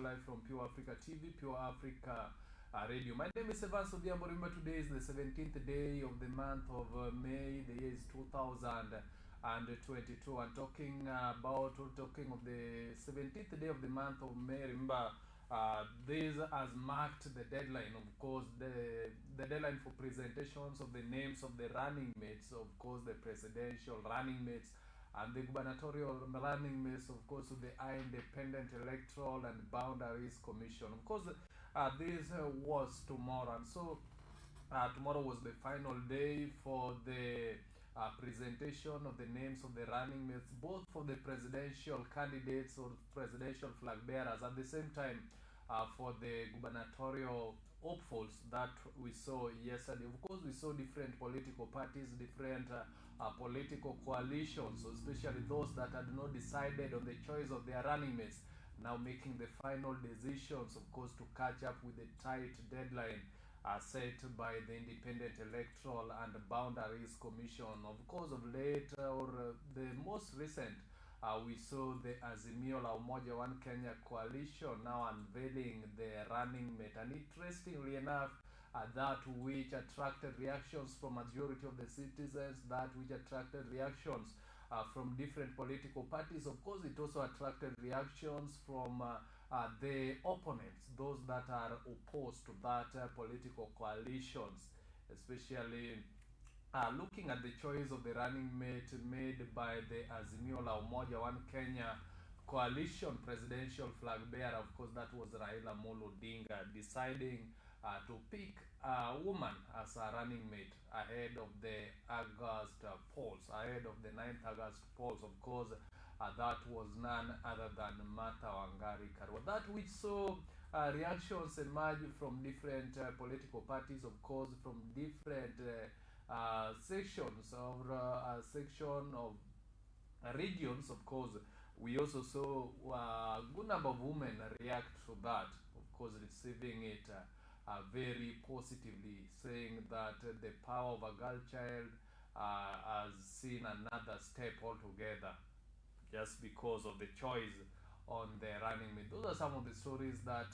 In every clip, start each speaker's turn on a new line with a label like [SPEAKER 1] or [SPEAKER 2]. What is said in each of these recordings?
[SPEAKER 1] live from Pure Africa TV, Pure Africa Radio. My name is Odhiambo. Remember, today is the 17th day of the month of May. The year is 2022. I'm talking of the 17th day of the month of May. Remember, this has marked the deadline, of course, the deadline for presentations of the names of the running mates, of course, the presidential running mates and the gubernatorial running mates, of course, with the Independent Electoral and Boundaries Commission. Of course, this was tomorrow, and so tomorrow was the final day for the presentation of the names of the running mates, both for the presidential candidates or presidential flag bearers, at the same time for the gubernatorial hopefuls that we saw yesterday. Of course, we saw different political parties, different political coalitions, especially those that had not decided on the choice of their running mates, now making the final decisions, of course, to catch up with the tight deadline set by the Independent Electoral and Boundaries Commission. Of course, of late, the most recent, we saw the Azimio la Umoja One Kenya coalition now unveiling the running mate, and interestingly enough, that which attracted reactions from majority of the citizens, that which attracted reactions from different political parties. Of course, it also attracted reactions from the opponents, those that are opposed to that political coalitions, especially looking at the choice of the running mate made by the Azimio la Umoja One Kenya coalition presidential flag bearer. Of course, that was Raila Amolo Odinga, deciding to pick a woman as a running mate ahead of the August polls, ahead of the 9th August polls. Of course, that was none other than Martha Wangari Karua. That which saw reactions emerge from different political parties, of course, from different sections or section of regions. Of course, we also saw a good number of women react to that, of course, receiving it very positively, saying that the power of a girl child has seen another step altogether just because of the choice on the running mate. Those are some of the stories that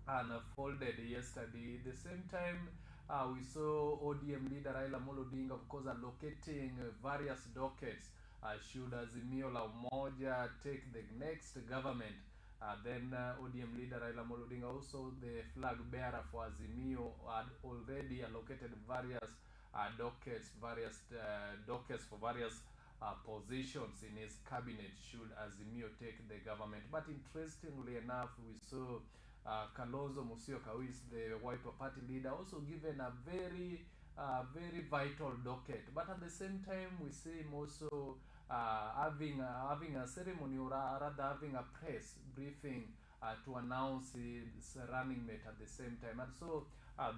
[SPEAKER 1] unfolded yesterday. At the same time, we saw ODM leader Raila Amolo Odinga, of course, allocating various dockets. Should Azimio la Umoja take the next government, then ODM leader Raila Amolo Odinga, also the flag bearer for Azimio, had already allocated various dockets for various positions in his cabinet should Azimio take the government. But interestingly enough, we saw Kalonzo Musyoka, who is the Wiper Party leader, also given a very vital docket. But at the same time, we see him also having a ceremony, or rather having a press briefing to announce his running mate at the same time. And so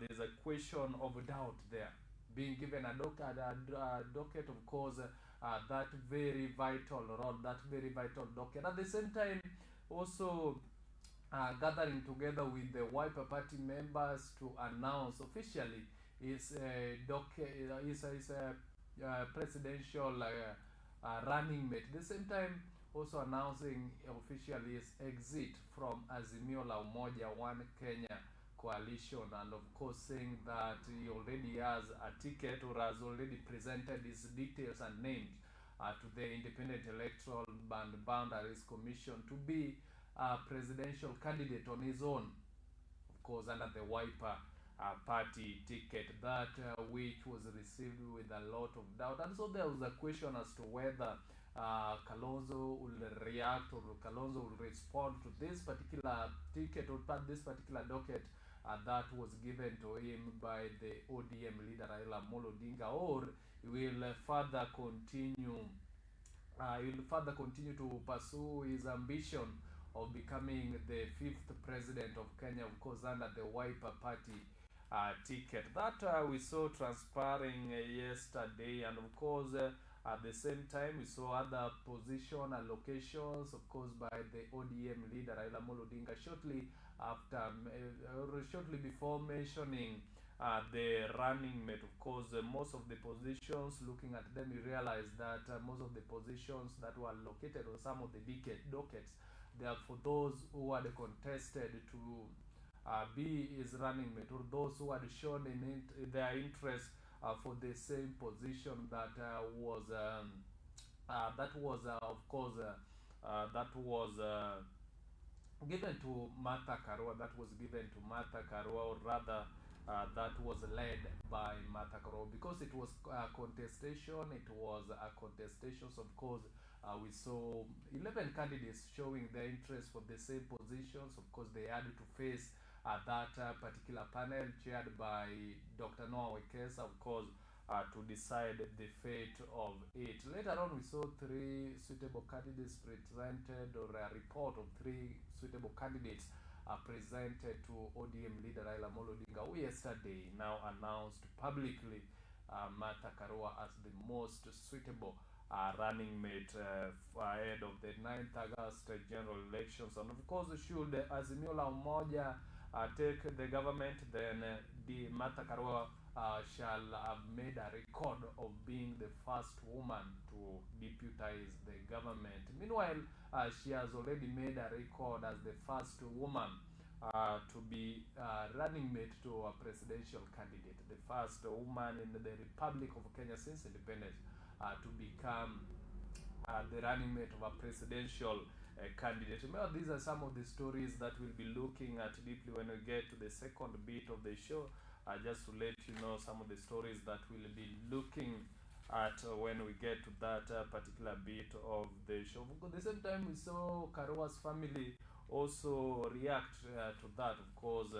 [SPEAKER 1] there's a question of doubt there, being given a docket, of course, that very vital role, that very vital docket. At the same time, also gathering together with the Wiper Party members to announce officially his presidential running mate. At the same time, also announcing officially his exit from Azimio la Umoja One Kenya coalition, and of course saying that he already has a ticket, or has already presented his details and names to the Independent Electoral and Boundaries Commission to be a presidential candidate on his own, of course, under the Wiper Party ticket, that which was received with a lot of doubt. And so there was a question as to whether Kalonzo will react, or Kalonzo will respond to this particular ticket, or this particular docket that was given to him by the ODM leader Raila Amolo Odinga, or he will further continue to pursue his ambition of becoming the 5th president of Kenya, of course, under the Wiper Party ticket. That we saw transpiring yesterday, and of course, at the same time, we saw other position allocations, of course, by the ODM leader Raila Amolo Odinga shortly before mentioning the running mate. Of course, most of the positions, looking at them, you realize that most of the positions that were allocated, or some of the dockets They are for those who had contested to be his running mate, or those who had shown their interest for the same position that was of course that was given to Martha Karua, that was given to Martha Karua, or rather, that was led by Martha Karua, because it was a contestation. It was a contestation. So of course, we saw 11 candidates showing their interest for the same positions. Of course, they had to face that particular panel chaired by Dr. Noah Wekesa, of course, to decide the fate of it. Later on, we saw three suitable candidates presented, or a report of three suitable candidates presented to ODM leader Raila Amolo Odinga, who yesterday now announced publicly Martha Karua as the most suitable running mate ahead of the 9th August general elections. And of course, should Azimio la Umoja take the government, then the Martha Karua shall have made a record of being the first woman to deputize the government. Meanwhile, she has already made a record as the first woman to be running mate to a presidential candidate, the first woman in the Republic of Kenya since independence to become the running mate of a presidential candidate. Remember, these are some of the stories that we'll be looking at deeply when we get to the second bit of the show. Just to let you know some of the stories that we'll be looking at when we get to that particular bit of the show. At the same time, we saw Karua's family also react to that, of course,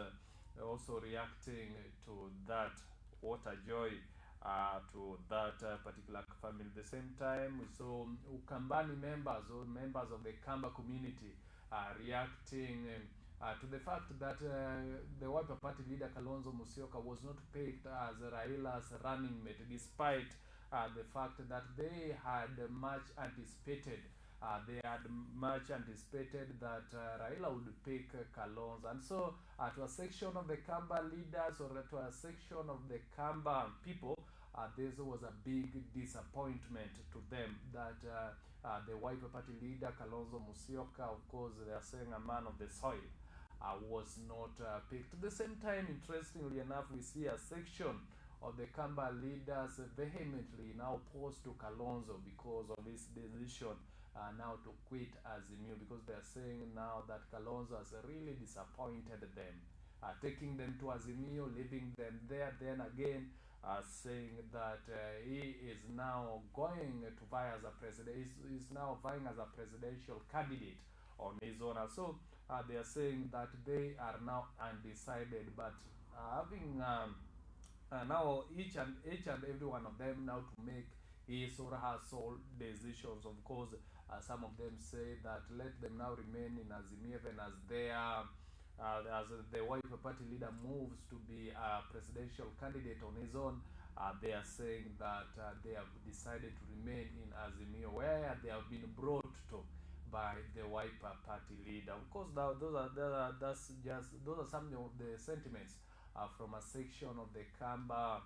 [SPEAKER 1] also reacting to that. What a joy to that particular family. At the same time, we saw Ukambani members, or members of the Kamba community, reacting to the fact that the Wiper Party leader Kalonzo Musyoka was not picked as Raila's running mate, despite the fact that they had much anticipated that Raila would pick Kalonzo. And so to a section of the Kamba leaders, or to a section of the Kamba people, this was a big disappointment to them that the Wiper Party leader Kalonzo Musyoka, of course, they are saying a man of the soil, was not picked. At the same time, interestingly enough, we see a section of the Kamba leaders vehemently now opposed to Kalonzo because of this decision now to quit Azimio, because they are saying now that Kalonzo has really disappointed them, taking them to Azimio, leaving them there, then again saying that he is now going to vie as a president. He's now vying as a presidential candidate on his own. So they are saying that they are now undecided, but having now each and every one of them now to make his or her sole decisions. Of course, some of them say that let them now remain in Azimio, even as they are as the Wiper Party leader moves to be a presidential candidate on his own. They are saying that they have decided to remain in Azimio, where they have been brought to by the Wiper Party leader. Of course, those are some of the sentiments from a section of the Kamba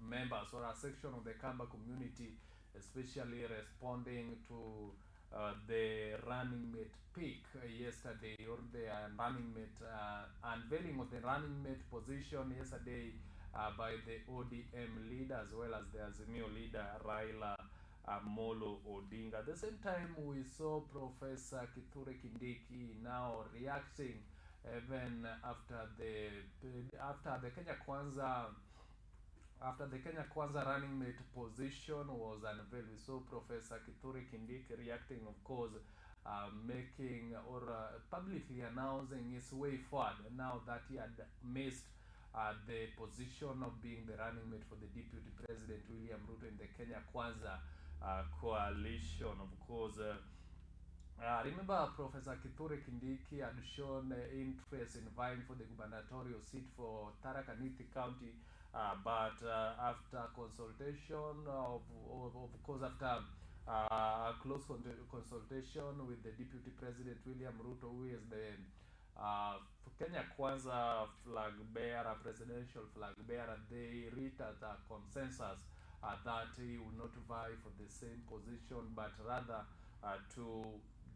[SPEAKER 1] members, or a section of the Kamba community, especially responding to the running mate pick yesterday, or the running mate unveiling of the running mate position yesterday by the ODM leader, as well as the Azimio leader Raila Amolo Odinga. At the same time, we saw Professor Kithure Kindiki now reacting even after the Kenya Kwanza running mate position was unveiled. We saw Professor Kithure Kindiki reacting, of course, making or publicly announcing his way forward now that he had missed the position of being the running mate for the Deputy President William Ruto in the Kenya Kwanza coalition. Of course, remember, Professor Kithure Kindiki had shown interest in vying for the gubernatorial seat for Tharaka Nithi County, but after consultation, of course, after close consultation with the Deputy President William Ruto, who is the Kenya Kwanza flag bearer, presidential flag bearer, they reached a consensus that he will not vie for the same position, but rather to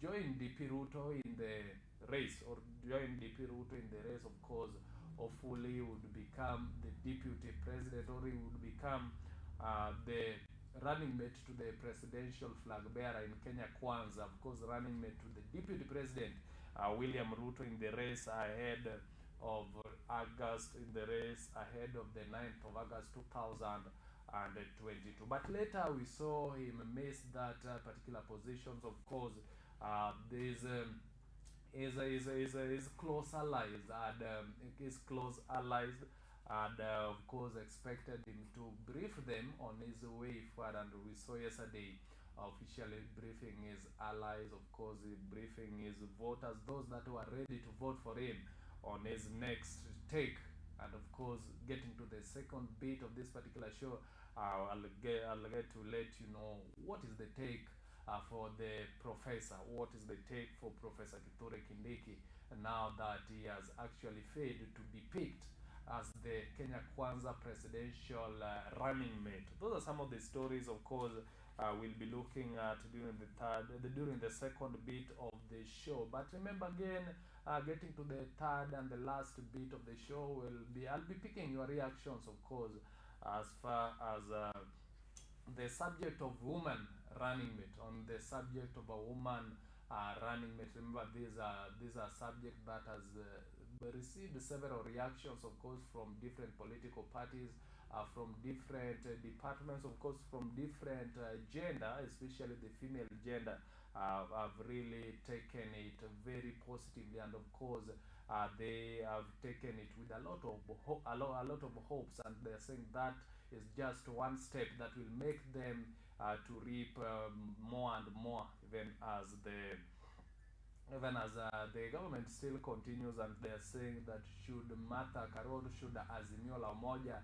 [SPEAKER 1] join DP Ruto in the race, or join DP Ruto in the race, of course. Hopefully he would become the deputy president, or he would become the running mate to the presidential flag bearer in Kenya Kwanza, of course, running mate to the deputy president William Ruto in the race ahead of August, in the race ahead of the 9th of August 2022. But later we saw him miss that particular positions. Of course, there's is close allies, and his close allies, and of course expected him to brief them on his way forward. And we saw yesterday officially briefing his allies, of course briefing his voters, those that were ready to vote for him, on his next take. And of course, getting to the second bit of this particular show, I'll get to let you know what is the take for the professor, what is the take for Professor Kithure Kindiki, now that he has actually failed to be picked as the Kenya Kwanza presidential running mate. Those are some of the stories, of course, we'll be looking at during the second bit of the show. But remember again, getting to the third and the last bit of the show, I'll be picking your reactions, of course, as far as the subject of woman running mate, on the subject of a woman running mate. Remember, these are subject that has received several reactions, of course, from different political parties, from different departments, of course, from different gender, especially the female gender. Have really taken it very positively, and of course, they have taken it with a lot of hopes, and they're saying that is just one step that will make them to reap more and more, even as the government still continues. And they're saying that should Martha Karol, should Azimio la Umoja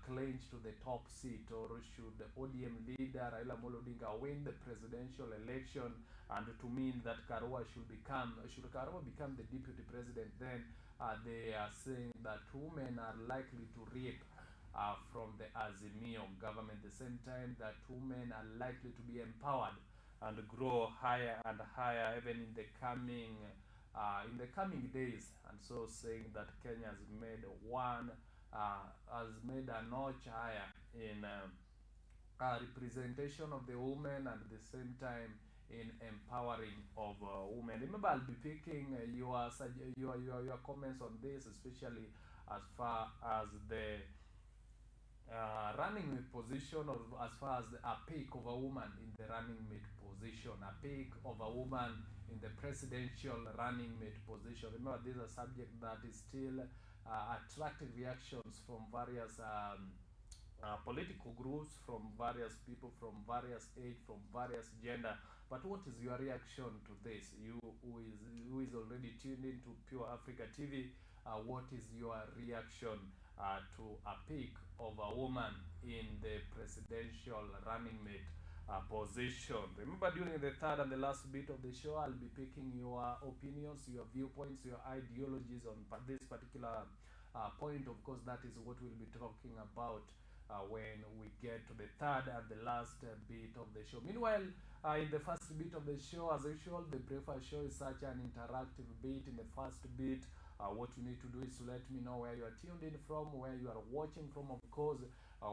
[SPEAKER 1] clinch to the top seat, or should ODM leader Raila Amolo Odinga win the presidential election, and to mean that Karua should Karua become the deputy president, then they are saying that women are likely to reap from the Azimio government. At the same time, that women are likely to be empowered and grow higher and higher, even in the coming days. And so saying that Kenya has made a notch higher in representation of the women, and at the same time in empowering of women. Remember, I'll be picking your comments on this, especially as far as the running mate position, or as far as a pick of a woman in the running mate position, a pick of a woman in the presidential running mate position. Remember, this is a subject that is still attracting reactions from various political groups, from various people, from various age, from various gender. But what is your reaction to this? You who is already tuned into Pure Africa TV, what is your reaction to a pick of a woman in the presidential running mate position? Remember, during the third and the last bit of the show, I'll be picking your opinions, your viewpoints, your ideologies on this particular point. Of course, that is what we'll be talking about when we get to the third and the last bit of the show. Meanwhile, in the first bit of the show, as usual, the breakfast show is such an interactive bit. In the first bit, what you need to do is to let me know where you are tuned in from, where you are watching from, of course,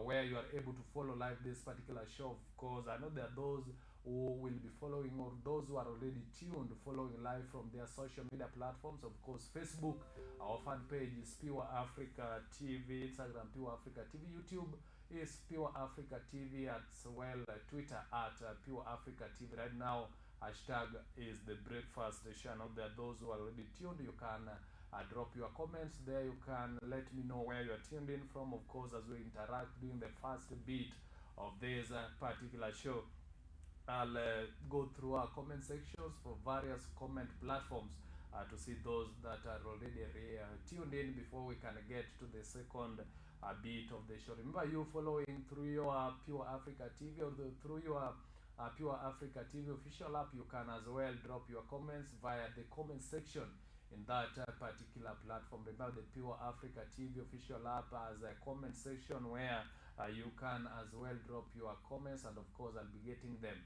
[SPEAKER 1] where you are able to follow live this particular show. Of course, I know there are those who will be following, or those who are already tuned, following live from their social media platforms. Of course, Facebook, our fan page is Pure Africa TV, Instagram Pure Africa TV, YouTube is Pure Africa TV, as well Twitter at Pure Africa TV. Right now, hashtag is the breakfast channel. There are those who are already tuned. You can drop your comments there. You can let me know where you are tuned in from, of course, as we interact during the first bit of this particular show. I'll go through our comment sections for various comment platforms to see those that are already tuned in before we can get to the second bit of the show. Remember, you following through your Pure Africa TV, or through your Pure Africa TV official app, you can as well drop your comments via the comment section in that particular platform. Remember, the Pure Africa TV official app has a comment section where you can as well drop your comments, and of course I'll be getting them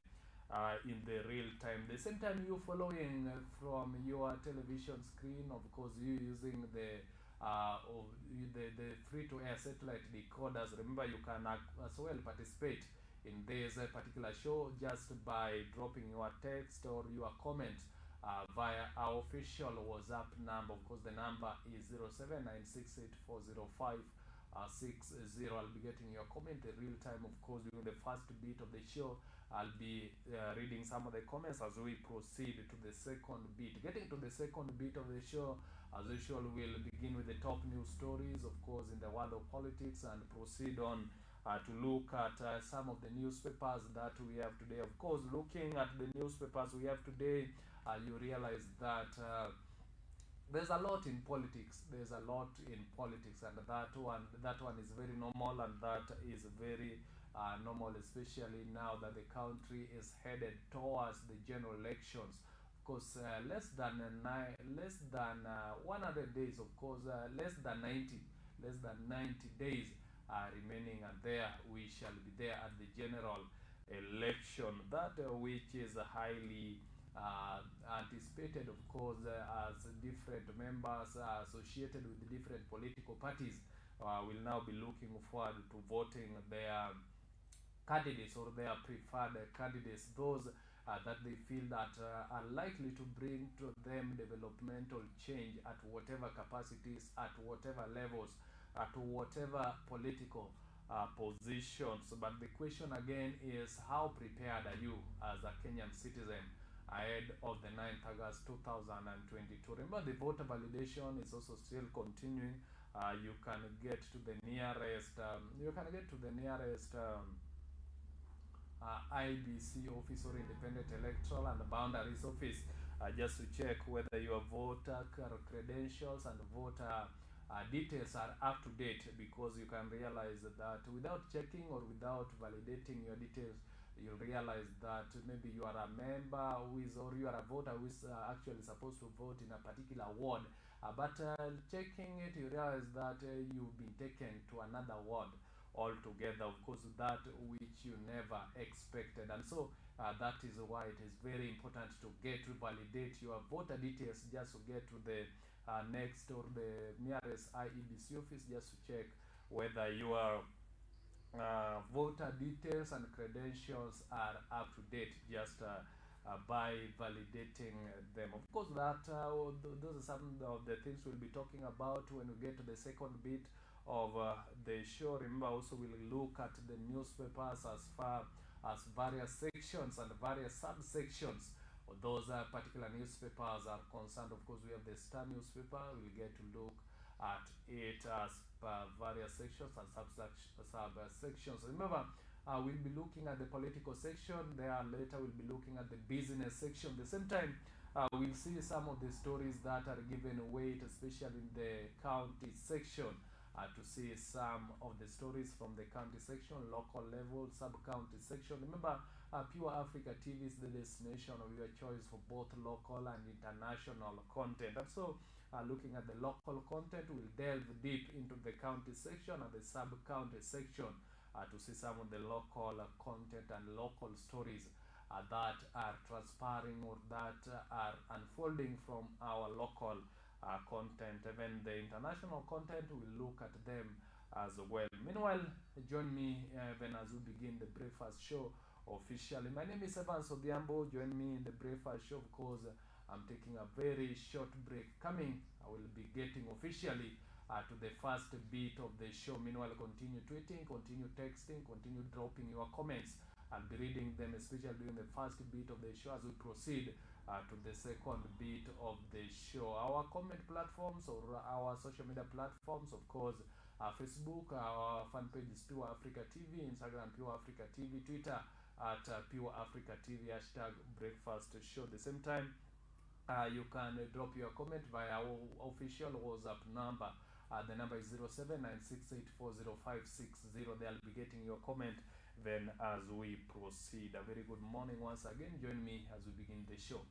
[SPEAKER 1] in the real time. The same time you following from your television screen, of course, you using the free to air satellite decoders. Remember, you can as well participate in this particular show just by dropping your text or your comment via our official WhatsApp number. Of course, the number is 0796840560. I'll be getting your comment in real time. Of course, during the first bit of the show, I'll be reading some of the comments as we proceed to the second bit. Getting to the second bit of the show, as usual, we'll begin with the top news stories, of course, in the world of politics, and proceed on to look at some of the newspapers that we have today. Of course, looking at the newspapers we have today, you realize that there's a lot in politics. There's a lot in politics, and that one is very normal, and that is very normal, especially now that the country is headed towards the general elections. Of course, less than 100 days. Of course, less than 90 days remaining, and there we shall be there at the general election. That which is highly anticipated, of course, as different members associated with the different political parties will now be looking forward to voting their candidates or their preferred candidates, those that they feel that are likely to bring to them developmental change at whatever capacities, at whatever levels, at whatever political positions. But the question again is, how prepared are you as a Kenyan citizen ahead of the 9th August 2022? Remember, the voter validation is also still continuing. You can get to the nearest IBC office or Independent Electoral and Boundaries Office just to check whether your voter credentials and voter details are up to date, because you can realize that without checking or without validating your details, you'll realize that maybe you are a member who is, or you are a voter who is actually supposed to vote in a particular ward, but checking it, you realize that you've been taken to another ward altogether, of course, that which you never expected. And so that is why it is very important to get to validate your voter details, just to get to the next or the nearest IEBC office, just to check whether your voter details and credentials are up to date, just by validating them. Of course, that those are some of the things we'll be talking about when we get to the second bit of the show. Remember, also we'll look at the newspapers as far as various sections and various subsections of those particular newspapers are concerned. Of course, we have the Star newspaper. We'll get to look at it as various sections and subsections. Remember, we'll be looking at the political section. There later we'll be looking at the business section. At the same time, we'll see some of the stories that are given weight, especially in the county section. To see some of the stories from the county section, local level, sub-county section. Remember, Pure Africa TV is the destination of your choice for both local and international content. And so, looking at the local content, we'll delve deep into the county section and the sub-county section to see some of the local content and local stories that are transpiring or that are unfolding from our local content. Even the international content, we'll look at them as well. Meanwhile, join me even as we begin the breakfast show officially. My name is Odhiambo. Join me in the breakfast show. Of course, I'm taking a very short break. Coming, I will be getting officially to the first bit of the show. Meanwhile, continue tweeting, continue texting, continue dropping your comments. I'll be reading them, especially during the first bit of the show as we proceed to the second bit of the show. Our comment platforms or our social media platforms, of course, Facebook, our fan page is Pure Africa TV, Instagram Pure Africa TV, Twitter at Pure Africa TV, hashtag breakfast show. At the same time, you can drop your comment via our official WhatsApp number. The number is 0796840560. They'll be getting your comment then as we proceed. A very good morning once again. Join me as we begin the show.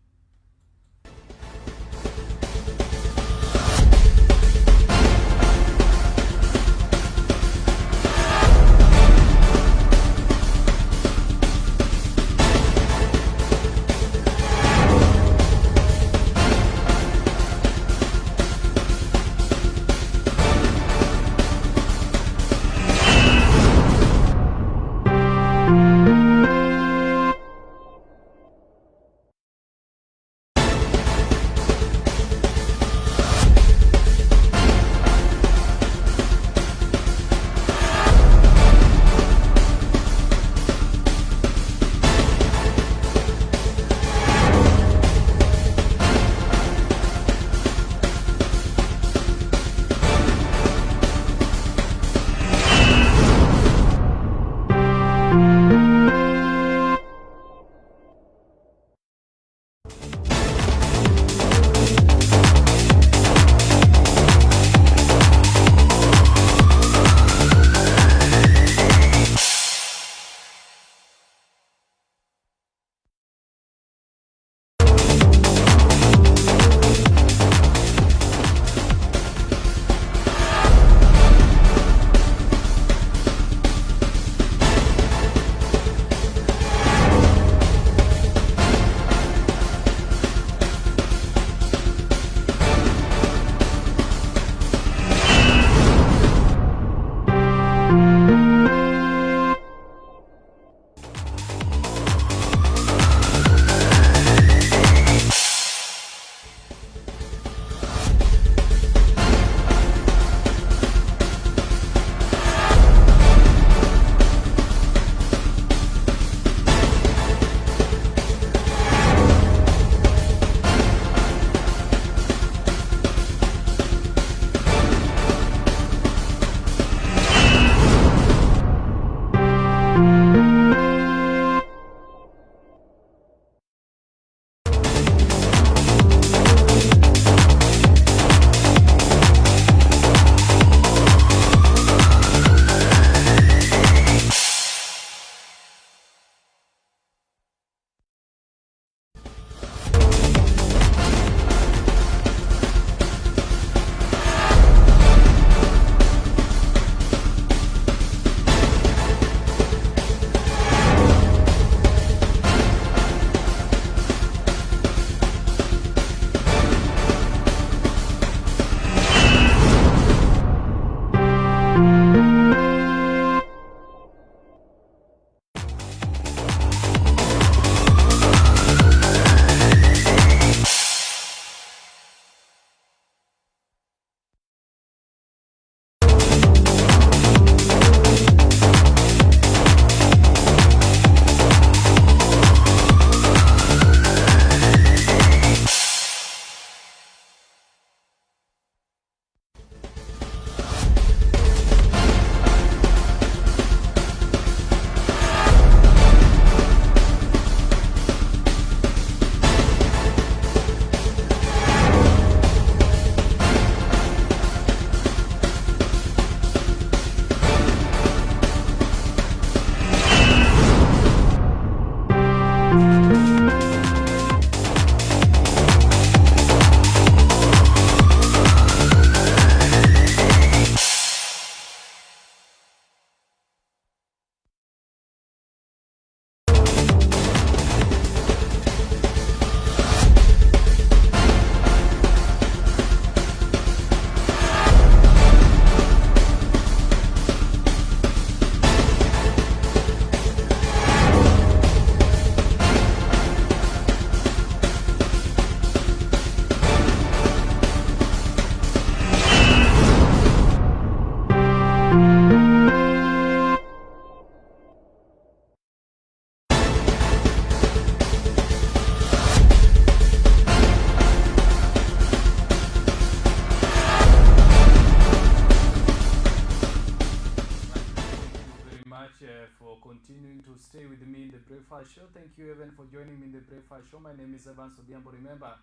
[SPEAKER 1] Breakfast Show. Thank you, Evan, for joining me in the Breakfast Show. My name is Odhiambo. Remember,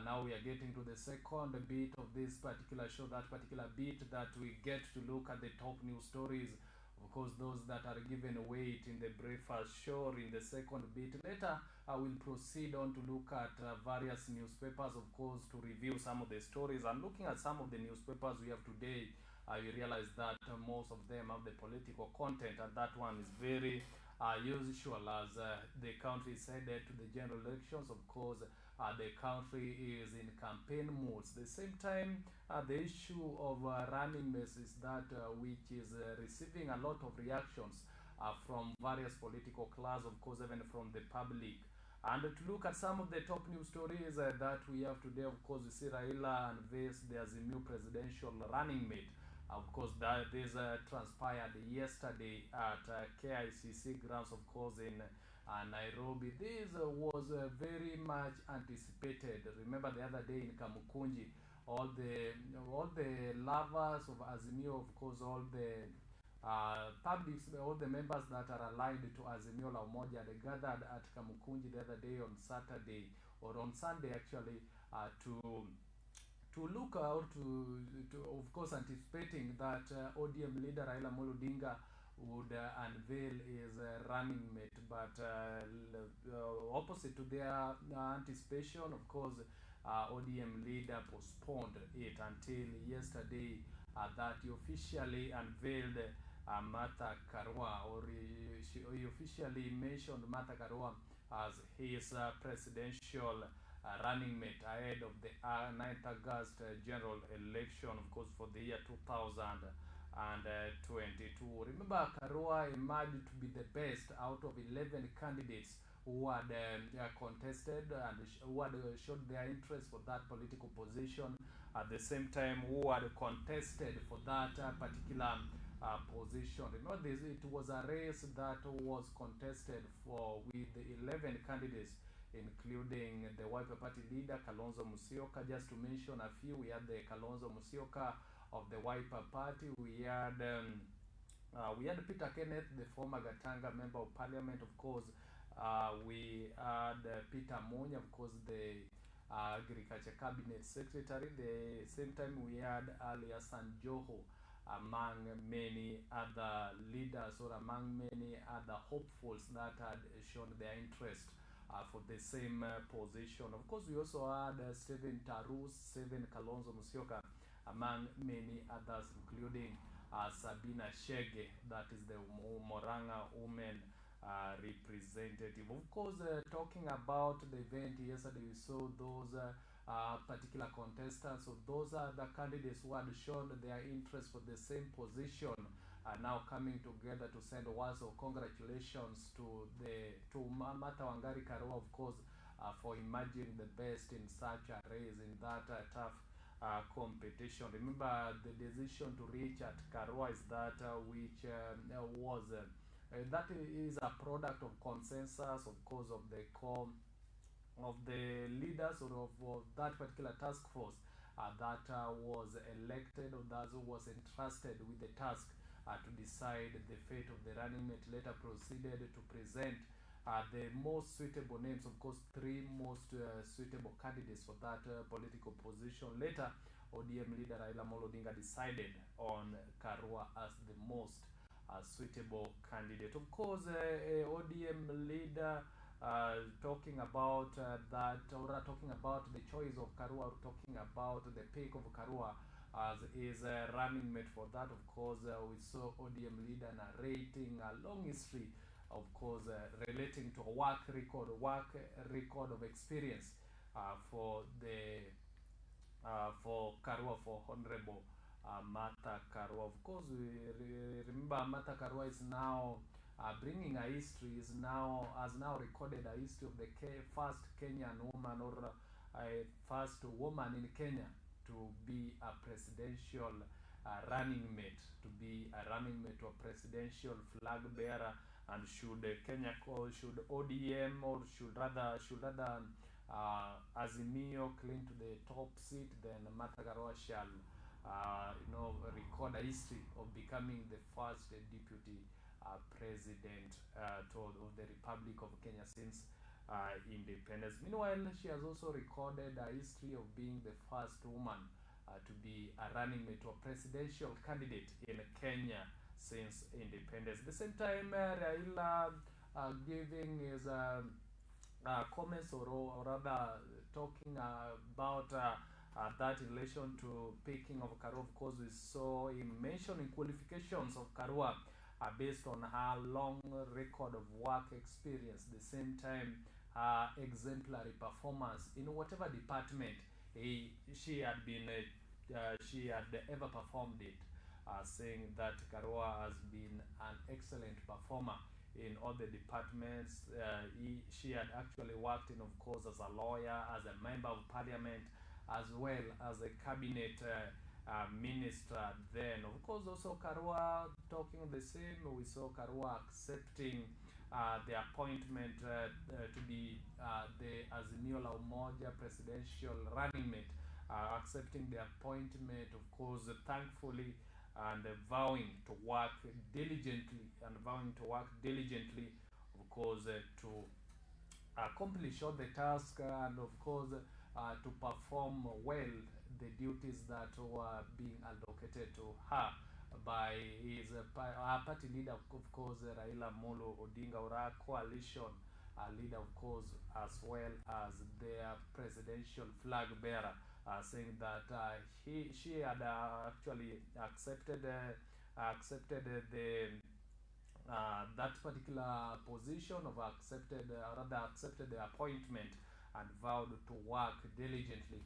[SPEAKER 1] now we are getting to the second bit of this particular show, that particular bit that we get to look at the top news stories. Of course, those that are given weight in the Breakfast Show in the second bit. Later, I will proceed on to look at various newspapers, of course, to review some of the stories. And looking at some of the newspapers we have today, you realize that most of them have the political content, and that one is very usual as the country is headed to the general elections. Of course, the country is in campaign modes. At the same time, the issue of running mates is that which is receiving a lot of reactions from various political class, of course, even from the public. And to look at some of the top news stories that we have today, of course, we see Raila unveils there's a new presidential running mate. Of course, that this transpired yesterday at KICC grounds, of course, in Nairobi. This was very much anticipated. Remember the other day in Kamukunji, all the lovers of Azimio, of course, all the publics, all the members that are aligned to Azimio La Umoja, they gathered at Kamukunji the other day on Saturday, or on Sunday actually, to look out to of course anticipating that ODM leader Raila Amolo Odinga would unveil his running mate, but opposite to their anticipation, of course, ODM leader postponed it until yesterday that he officially unveiled Martha Karua, or he officially mentioned Martha Karua as his presidential running mate ahead of the 9th August general election, of course, for the year 2022. Remember, Karua emerged to be the best out of 11 candidates who had contested and who had showed their interest for that political position. At the same time, who had contested for that particular position. Remember, it was a race that was contested for with 11 candidates, including the Wiper Party leader Kalonzo Musyoka. Just to mention a few, we had the Kalonzo Musyoka of the Wiper Party. We had Peter Kenneth, the former Gatanga member of Parliament, of course. We had Peter Monya, of course, the Agriculture Cabinet Secretary. The same time, we had Ali Hassan Joho, among many other leaders, or among many other hopefuls that had shown their interest for the same position. Of course, we also had Stephen Tarus, Stephen Kalonzo Musyoka, among many others, including Sabina Shege, that is the Moranga woman representative. Of course, talking about the event yesterday, we saw those particular contestants, so those are the candidates who had shown their interest for the same position, are now coming together to send words of congratulations to Martha Wangari Karua, of course, for emerging the best in such a race, in that tough competition. Remember, the decision to reach at Karua is that that is a product of consensus, of course, of the core of the leaders, or of that particular task force that was elected, or that was entrusted with the task to decide the fate of the running mate. Later proceeded to present the most suitable names, of course, three most suitable candidates for that political position. Later, ODM leader Raila Amolo Odinga decided on Karua as the most suitable candidate. Of course, ODM leader talking about that, or talking about the choice of Karua, or talking about the pick of Karua as is a running mate for that. Of course, we saw ODM leader narrating a long history, of course, relating to a work record of experience for Karua, for Honorable Martha Karua. Of course, we remember Martha Karua is now bringing a history, has now recorded a history of the first Kenyan woman, or a first woman in Kenya to be a presidential running mate, to a presidential flag bearer. And should Kenya call, should ODM, or should rather Azimio cling to the top seat, then Martha Karua shall record a history of becoming the first deputy president of the Republic of Kenya since independence. Meanwhile, she has also recorded a history of being the first woman to be a running mate or presidential candidate in Kenya since independence. At the same time, Raila giving his comments or rather talking about that in relation to picking of Karua. Of course, we saw him mentioning qualifications of Karua based on her long record of work experience, the same time exemplary performance in whatever department she had been she had ever performed it, saying that Karua has been an excellent performer in all the departments. She had actually worked in, of course, as a lawyer, as a member of parliament, as well as a cabinet minister. Then, of course, also Karua talking the same. We saw Karua accepting the appointment to be the Azimio la Umoja presidential running mate, accepting the appointment, of course, thankfully, and vowing to work diligently, of course, to accomplish all the tasks, and of course to perform well the duties that were being allocated to her by his party leader, of course, Raila Molo Odinga, or our coalition leader, of course, as well as their presidential flag bearer, saying that she had actually accepted the that particular position, of accepted the appointment, and vowed to work diligently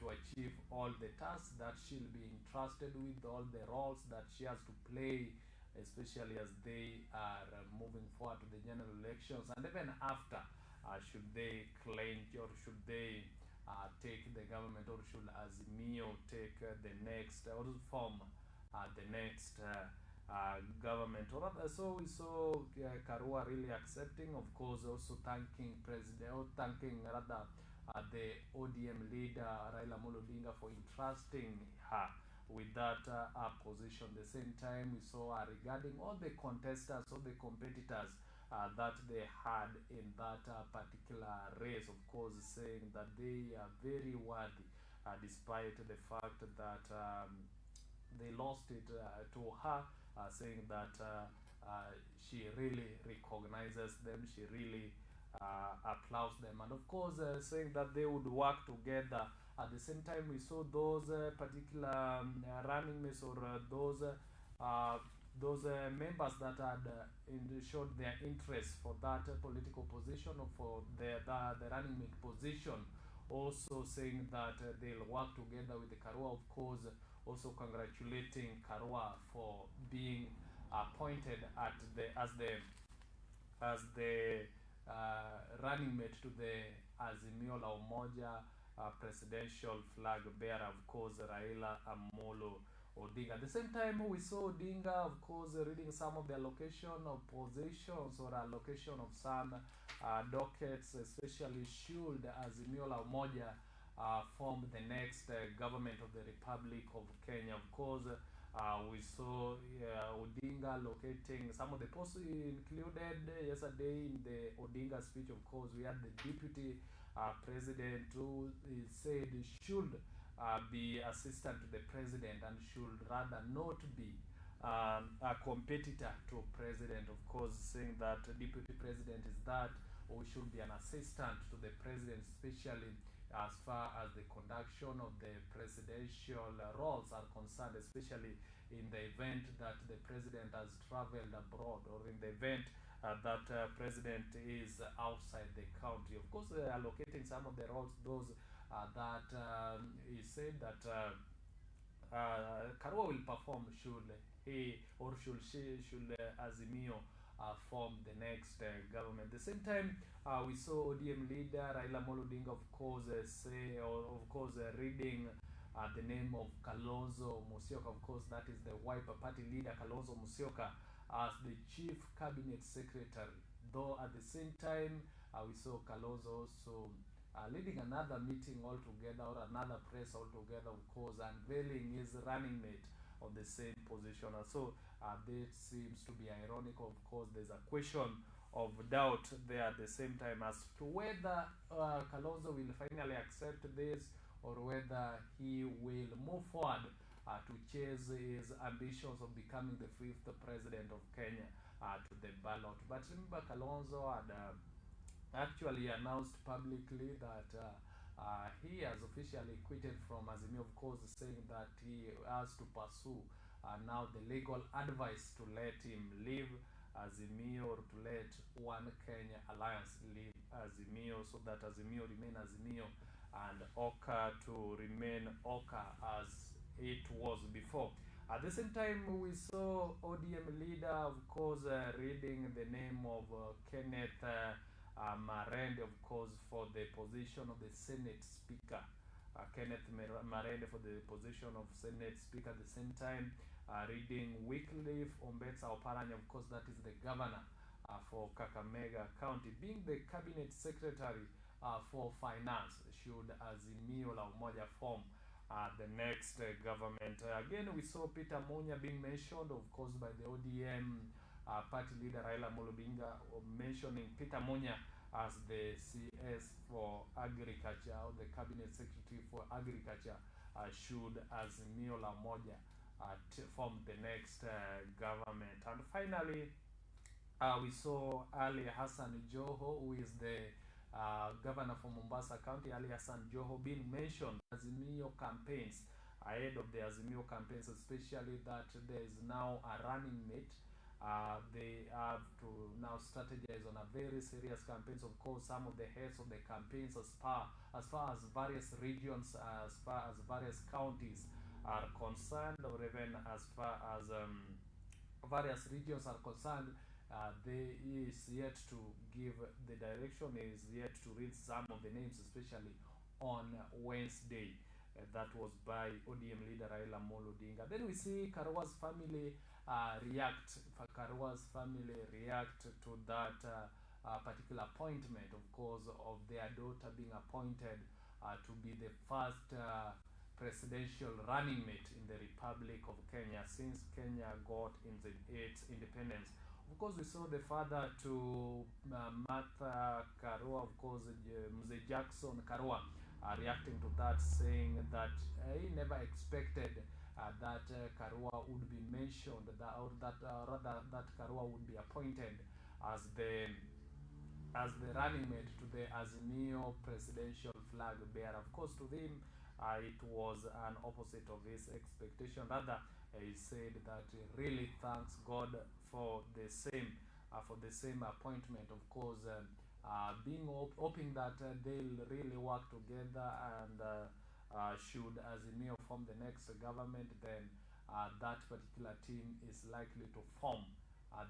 [SPEAKER 1] to achieve all the tasks that she'll be entrusted with, all the roles that she has to play, especially as they are moving forward to the general elections, and even after, should they clinch, or should they take the government, or should Azimio take the next, or form the next government, or rather. So we saw Karua really accepting, of course, also thanking president, or thanking rather the ODM leader Raila Amolo Odinga for entrusting her with that position. At the same time, we saw regarding all the contestants, all the competitors that they had in that particular race, of course, saying that they are very worthy, despite the fact that they lost it to her, saying that she really recognizes them, she really applauds them, and of course, saying that they would work together. At the same time, we saw those particular running mates, or those members that had showed their interest for that political position, or for the running mate position, also saying that they'll work together with the Karua, of course, also congratulating Karua for being appointed as the running mate to the Azimio la Umoja presidential flag bearer, of course, Raila Amolo Odinga. At the same time, we saw Odinga, of course, reading some of the allocation of positions, or allocation of some dockets, especially should Azimio la Umoja form the next government of the Republic of Kenya. Of course, we saw Odinga locating some of the posts included yesterday in the Odinga speech. Of course, we had the deputy president who said should be assistant to the president, and should rather not be a competitor to president. Of course, saying that deputy president is that, or should be an assistant to the president, especially as far as the conduction of the presidential roles are concerned, especially in the event that the president has traveled abroad, or in the event that president is outside the country. Of course, allocating some of the roles, those that he said that Karua will perform should he, or should Azimio form the next government. At the same time, we saw ODM leader Raila Amolo Odinga, of course, reading the name of Kalonzo Musyoka. Of course, that is the Wiper Party leader, Kalonzo Musyoka, as the chief cabinet secretary. Though at the same time, we saw Kalonzo also leading another meeting altogether, or another press altogether, of course, unveiling his running mate of the same position. And so this seems to be ironic. Of course, there's a question of doubt there at the same time as to whether Kalonzo will finally accept this, or whether he will move forward to chase his ambitions of becoming the fifth president of Kenya to the ballot. But remember, Kalonzo had actually announced publicly that he has officially quitted from Azimio, of course, saying that he has to pursue now the legal advice to let him leave Azimio, or to let One Kenya Alliance leave Azimio, so that Azimio remain Azimio and Oka to remain Oka as it was before. At the same time, we saw ODM leader, of course, reading the name of Kenneth Marende, of course, for the position of the Senate Speaker. Kenneth Marende for the position of Senate Speaker. At the same time, reading Wycliffe Ombetsa Oparanya, of course, that is the governor for Kakamega County, being the cabinet secretary for finance, should Azimio la Umoja form the next government. Again, we saw Peter Munya being mentioned, of course, by the ODM party leader Raila Odinga, mentioning Peter Munya as the CS for Agriculture, or the Cabinet Secretary for Agriculture, should Azimio la Umoja form the next government. And finally, we saw Ali Hassan Joho, who is the governor for Mombasa County. Ali Hassan Joho being mentioned Azimio campaigns, ahead of the Azimio campaigns, especially that there is now a running mate. They have to now strategize on a very serious campaigns. Of course, some of the heads of the campaigns, as far as various regions, as far as various counties are concerned, or even as far as various regions are concerned, they is yet to give the direction, is yet to read some of the names, especially on Wednesday. That was by ODM leader Raila Odinga. Then we see Karwa's family react. Karwa's family react to that particular appointment, of course, of their daughter being appointed to be the first presidential running mate in the Republic of Kenya since Kenya got its independence. Of course, we saw the father to Martha Karua, of course, Mzee Jackson Karua, reacting to that, saying that he never expected that Karua would be mentioned, rather that Karua would be appointed as the running mate to the Azimio presidential flag bearer. Of course, to him, it was an opposite of his expectation. Rather, he said that he really thanks God for the same appointment. Of course, being hoping that they'll really work together, and should Azimio form the next government, then that particular team is likely to form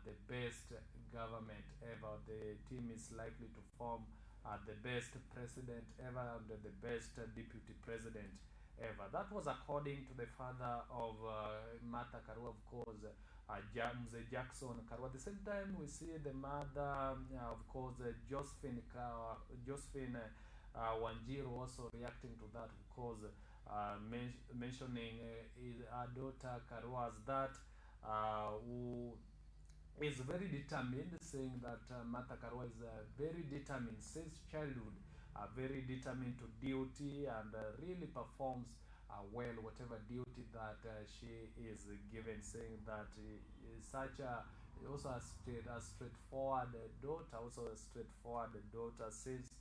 [SPEAKER 1] the best government ever. The team is likely to form the best president ever, and the best deputy president ever. That was according to the father of Martha Karua, of course, Mzee Jackson Karua. At the same time, we see the mother, of course, Josephine Wanjiru, also reacting to that, of course, mentioning her daughter Karua as that who is very determined, saying that Martha Karua is very determined since childhood, very determined to duty, and really performs well whatever duty that she is given, saying that is such a also a straightforward daughter, since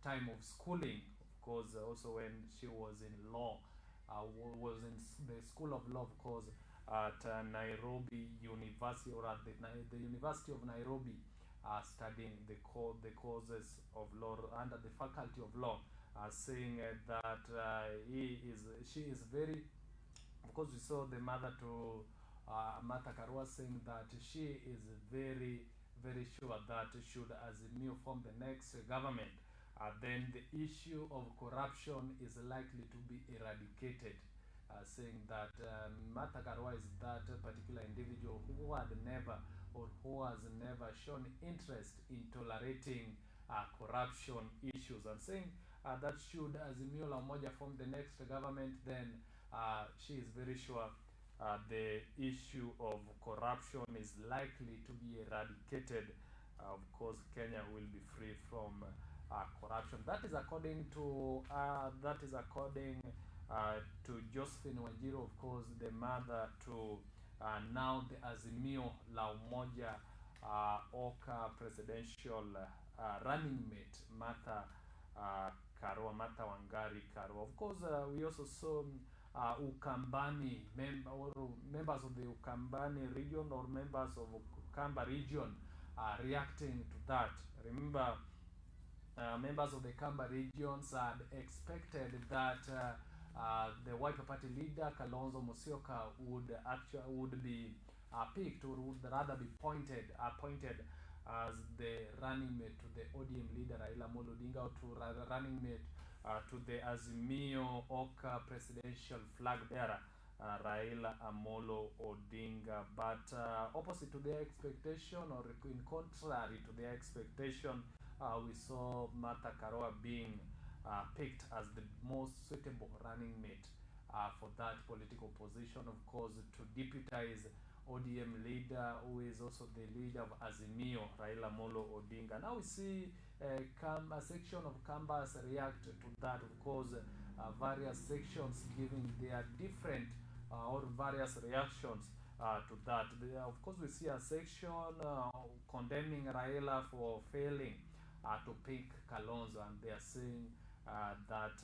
[SPEAKER 1] time of schooling. Of course, also when she was in law, was in the School of Law, of course, at Nairobi University, or at the University of Nairobi, studying the courses of law under the Faculty of Law, saying that she is very, of course, we saw the mother to Martha Karua saying that she is very, very sure that should Azimio form the next government, then the issue of corruption is likely to be eradicated. Saying that Martha Karua is that particular individual who had never, or who has never shown interest in tolerating corruption issues, and saying that should Azimio la Umoja form the next government, then she is very sure the issue of corruption is likely to be eradicated, of course, Kenya will be free from corruption. That is according to Josephine Wanjiru, of course, the mother to now the Azimio la Umoja Oka presidential running mate Martha Wangari Karua. Of course, we also saw Ukambani members of the Ukambani region or members of Ukamba region reacting to that. Remember, members of the Kamba regions had expected that the Wiper Party leader Kalonzo Musyoka would be picked, or would rather be appointed as the running mate to the ODM leader Raila Amolo Odinga, or to rather running mate to the Azimio Oka presidential flag bearer Raila Amolo Odinga. But opposite to their expectation, or in contrary to their expectation, we saw Martha Karua being picked as the most suitable running mate for that political position, of course, to deputize ODM leader, who is also the leader of Azimio, Raila Amolo Odinga. Now we see a section of Kambas react to that, of course, various sections giving their different or various reactions to that. Of course, we see a section condemning Raila for failing to pick Kalonzo, and they are saying that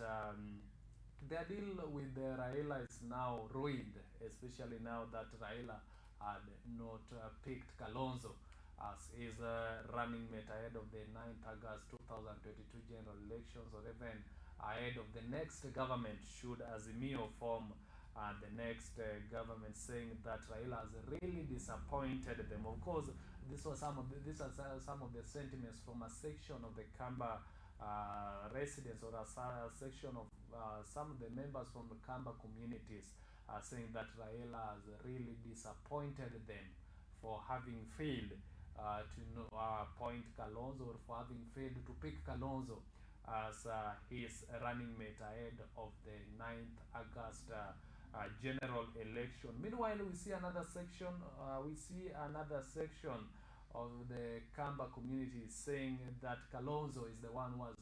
[SPEAKER 1] their deal with Raila is now ruined, especially now that Raila had not picked Kalonzo as his running mate ahead of the 9th August 2022 general elections, or even ahead of the next government should Azimio form the next government, saying that Raila has really disappointed them. Of course, these are some of the sentiments from a section of the Kamba residents, or a section of some of the members from the Kamba communities, saying that Raila has really disappointed them for having failed to appoint Kalonzo, or for having failed to pick Kalonzo as his running mate ahead of the 9th August general election. Meanwhile, we see another section. Of the Kamba community saying that Kalonzo is the one who has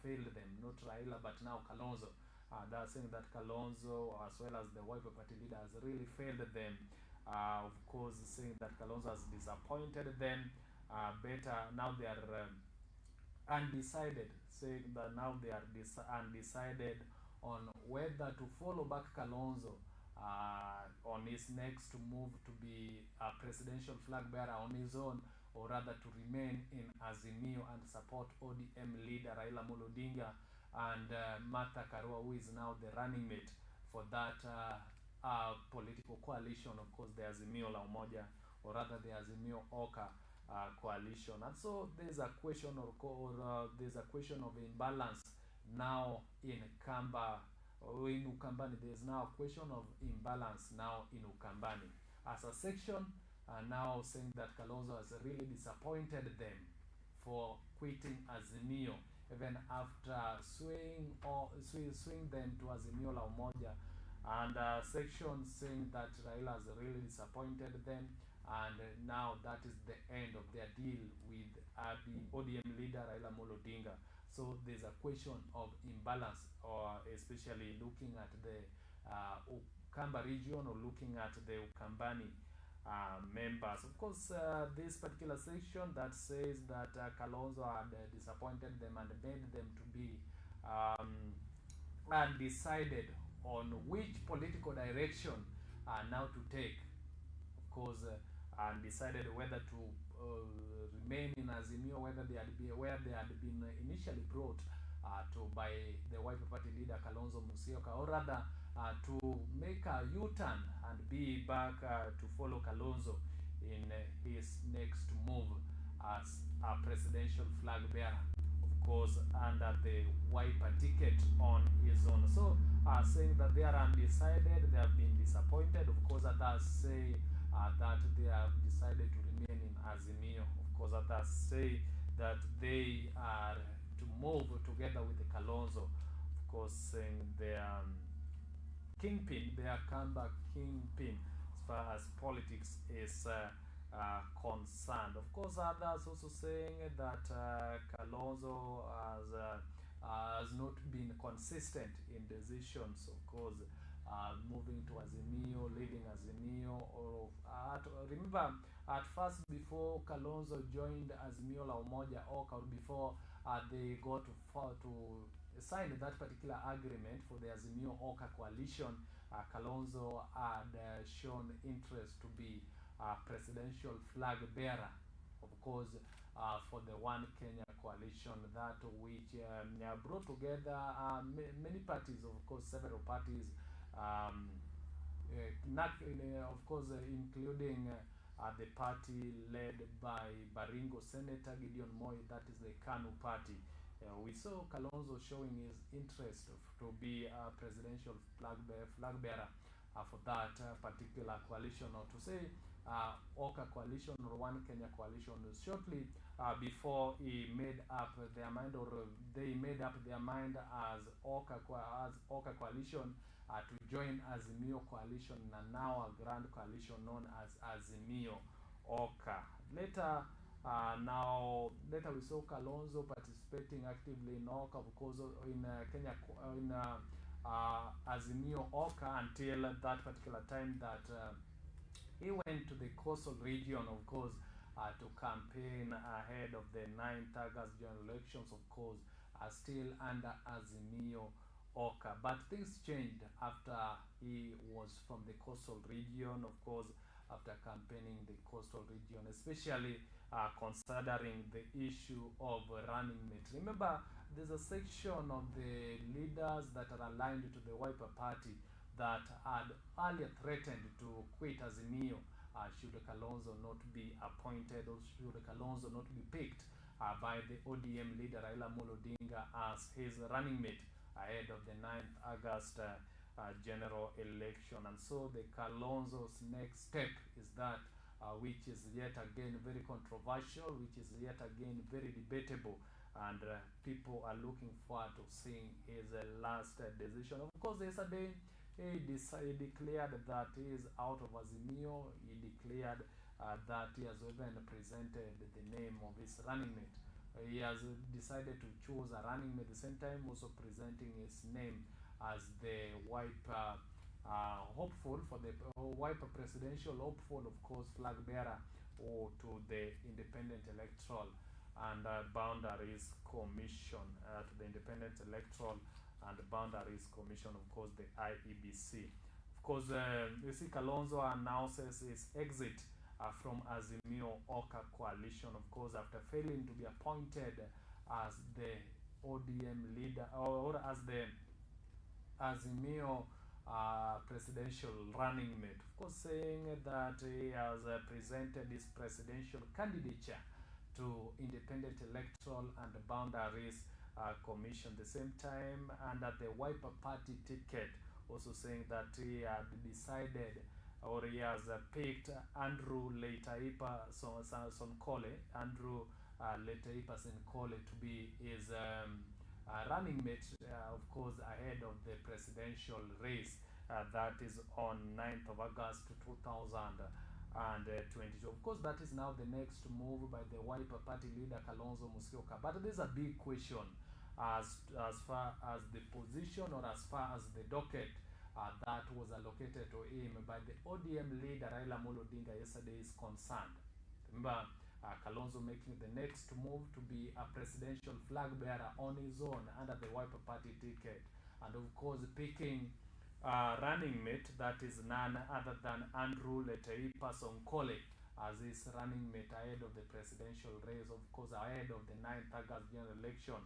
[SPEAKER 1] failed them, not Raila, but now Kalonzo. They are saying that Kalonzo, as well as the Wiper Party leader, has really failed them. Of course, saying that Kalonzo has disappointed them. Better now they are undecided, saying that now they are undecided on whether to follow back Kalonzo on his next move to be a presidential flag bearer on his own, or rather to remain in Azimio and support ODM leader Raila Amolo Odinga and Martha Karua, who is now the running mate for that political coalition, of course, the Azimio la Umoja, or rather the Azimio Oka coalition. And so there's a question of imbalance now in Kamba, or in Ukambani. There's now a question of imbalance now in Ukambani, as a section now saying that Kalonzo has really disappointed them for quitting Azimio, even after swing them to Azimio la Umoja, and section saying that Raila has really disappointed them, and now that is the end of their deal with the ODM leader Raila Amolo Odinga. So there's a question of imbalance, or especially looking at the Ukamba region, or looking at the Ukambani members. Of course, this particular section that says that Kalonzo had disappointed them and made them to be undecided on which political direction now to take. Of course, undecided whether to remain in Azimio, where they had been initially brought to by the Wiper Party leader Kalonzo Musyoka, or rather to make a U-turn and be back to follow Kalonzo in his next move as a presidential flag bearer, of course, under the Wiper ticket on his own. So saying that they are undecided, they have been disappointed. Of course, others say that they have decided to remain in Azimio. Of course, others say that they are to move together with the Kalonzo. Of course, saying they kingpin, their Kamba kingpin, as far as politics is concerned. Of course, others also saying that Kalonzo has not been consistent in decisions. Of course, moving to Azimio, leading Azimio, or remember at first before Kalonzo joined Azimio La Umoja Oka, or before they got to sign that particular agreement for the Azimio Oka coalition, Kalonzo had shown interest to be presidential flag bearer, of course, for the One Kenya coalition, that which brought together many parties, of course, several parties, of course, including the party led by Baringo Senator Gideon Moi, that is the KANU party. We saw Kalonzo showing his interest to be a presidential flag bearer for that particular coalition, or to say Oka coalition or One Kenya coalition, shortly before he made up their mind, or they made up their mind as Oka coalition to join Azimio coalition, and now a grand coalition known as Azimio Oka. Later we saw Kalonzo participating actively in Oka, because in Kenya, in Azimio Oka, until that particular time that he went to the coastal region, of course, to campaign ahead of the 9th August general elections, of course, still under Azimio Oka. But things changed after he was from the coastal region, of course, after campaigning the coastal region, especially considering the issue of running mate. Remember, there's a section of the leaders that are aligned to the Wiper Party that had earlier threatened to quit Azimio should Kalonzo not be appointed, or should Kalonzo not be picked by the ODM leader Raila Amolo Odinga as his running mate ahead of the 9th August general election. And so the Kalonzo's next step is that which is yet again very controversial, which is yet again very debatable, and people are looking forward to seeing his last decision. Of course, yesterday he declared that he is out of Azimio. He declared that he has even presented the name of his running mate. He has decided to choose a running mate, at the same time also presenting his name as the Wiper hopeful for the Wiper presidential hopeful, of course, flag bearer or to the Independent Electoral and Boundaries Commission, to the Independent Electoral and Boundaries Commission, of course, the IEBC. Of course, you see, Kalonzo announces his exit from Azimio Oka coalition, of course, after failing to be appointed as the ODM leader, or as the Azimio presidential running mate. Of course, saying that he has presented his presidential candidature to Independent Electoral and Boundaries Commission. The same time, under the Wiper Party ticket, also saying that he had decided, or he has picked Andrew Leitaipa Sonkole, Andrew Leitaipa Sonkole, to be his running mate, of course, ahead of the presidential race that is on 9th of August 2022. Of course, that is now the next move by the Wiper Party leader Kalonzo Musyoka. But there's a big question as far as the position, or as far as the docket that was allocated to him by the ODM leader Raila Amolo Odinga yesterday is concerned. Remember, Kalonzo making the next move to be a presidential flag bearer on his own under the Wiper Party ticket, and of course picking running mate that is none other than Andrew Leitaipa Sonkole as his running mate ahead of the presidential race, of course ahead of the 9th August general election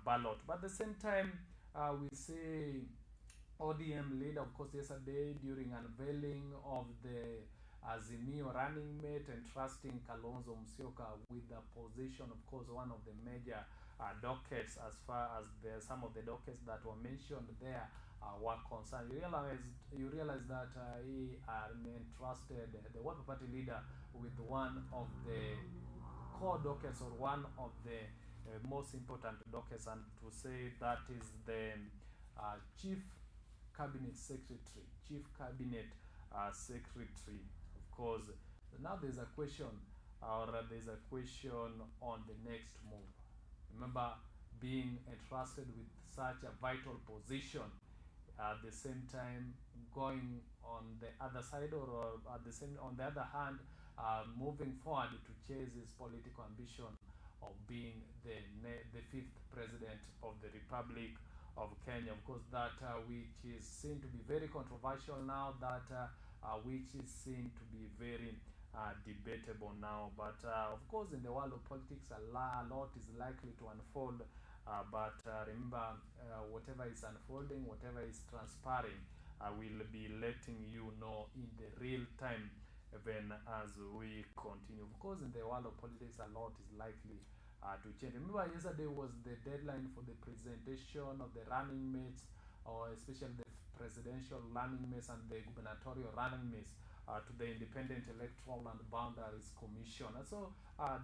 [SPEAKER 1] ballot. But at the same time, we see ODM leader, of course, yesterday during unveiling of the Azimio running mate, entrusting Kalonzo Musyoka with the position, of course, one of the major dockets, as far as some of the dockets that were mentioned there were concerned. You realize that he entrusted the Wiper Party leader with one of the core dockets, or one of the most important dockets, and to say that is the chief cabinet secretary, chief cabinet secretary. Of course, now there's a question, or there's a question on the next move. Remember, being entrusted with such a vital position, at the same time going on the other side, or at the same on the other hand, moving forward to chase his political ambition of being the fifth president of the Republic of Kenya. Of course, that which is seen to be very controversial now, that which is seen to be very debatable now. But of course, in the world of politics, a lot is likely to unfold. But remember, whatever is unfolding, whatever is transpiring, I will be letting you know in the real time, even as we continue. Of course, in the world of politics, a lot is likely to change. Remember, yesterday was the deadline for the presentation of the running mates, or especially the presidential running mates and the gubernatorial running mates, to the Independent Electoral and Boundaries Commission. And so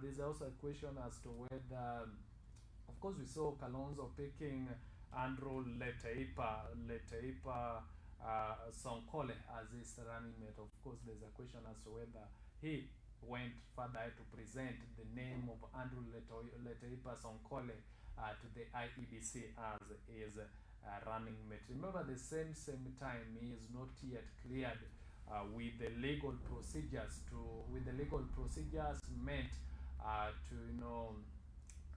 [SPEAKER 1] there's also a question as to whether, of course, we saw Kalonzo picking Andrew Letaipa Sonkole as his running mate. Of course, there's a question as to whether he went further to present the name of Andrew Letaipa Sonkole to the IEBC as his running mate. Remember, the same time, he is not yet cleared with the legal procedures meant to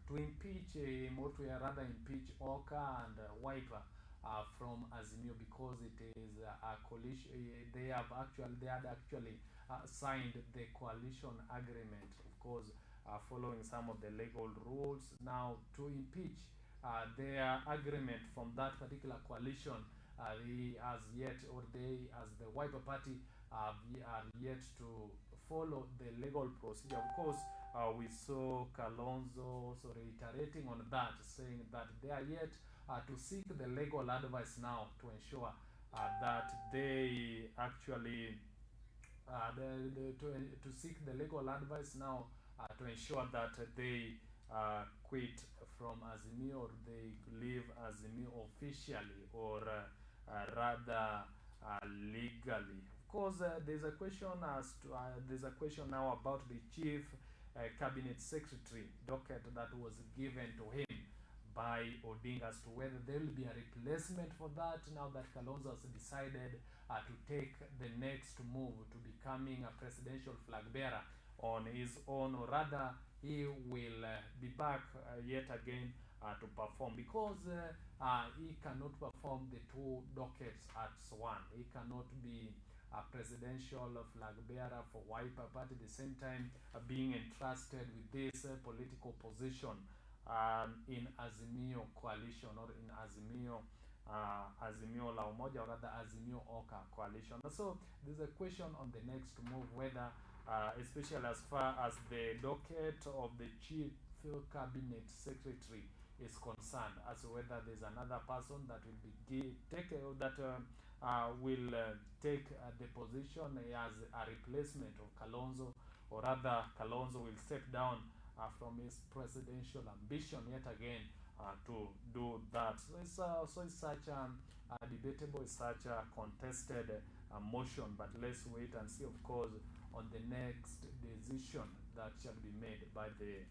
[SPEAKER 1] to impeach him, or to rather impeach Oka and Wiper from Azimio, because it is a coalition. They had actually signed the coalition agreement, of course, following some of the legal rules. Now, to impeach their agreement from that particular coalition, they as the Wiper Party are yet to follow the legal procedure. Of course, we saw Kalonzo also reiterating on that, saying that they are yet to seek the legal advice now to ensure that they actually to seek the legal advice now to ensure that they quit from Azimio, or they leave Azimio officially, or rather legally. Of course, there's a question now about the chief cabinet secretary docket that was given to him by Odinga, as to whether there will be a replacement for that, now that Kalonzo has decided to take the next move to becoming a presidential flag bearer on his own, or rather he will be back yet again to perform, because he cannot perform the two dockets at one. He cannot be a presidential flag bearer for Wiper Party, at the same time being entrusted with this political position in Azimio coalition, or in Azimio La Umoja, or rather Azimio Oka coalition. So there's a question on the next move, whether especially as far as the docket of the chief cabinet secretary is concerned, as to whether there's another person that will be take the position as a replacement of Kalonzo, or rather Kalonzo will step down from his presidential ambition yet again to do that. So it's such a debatable, it's such a contested motion, but let's wait and see, of course, on the next decision that shall be made by the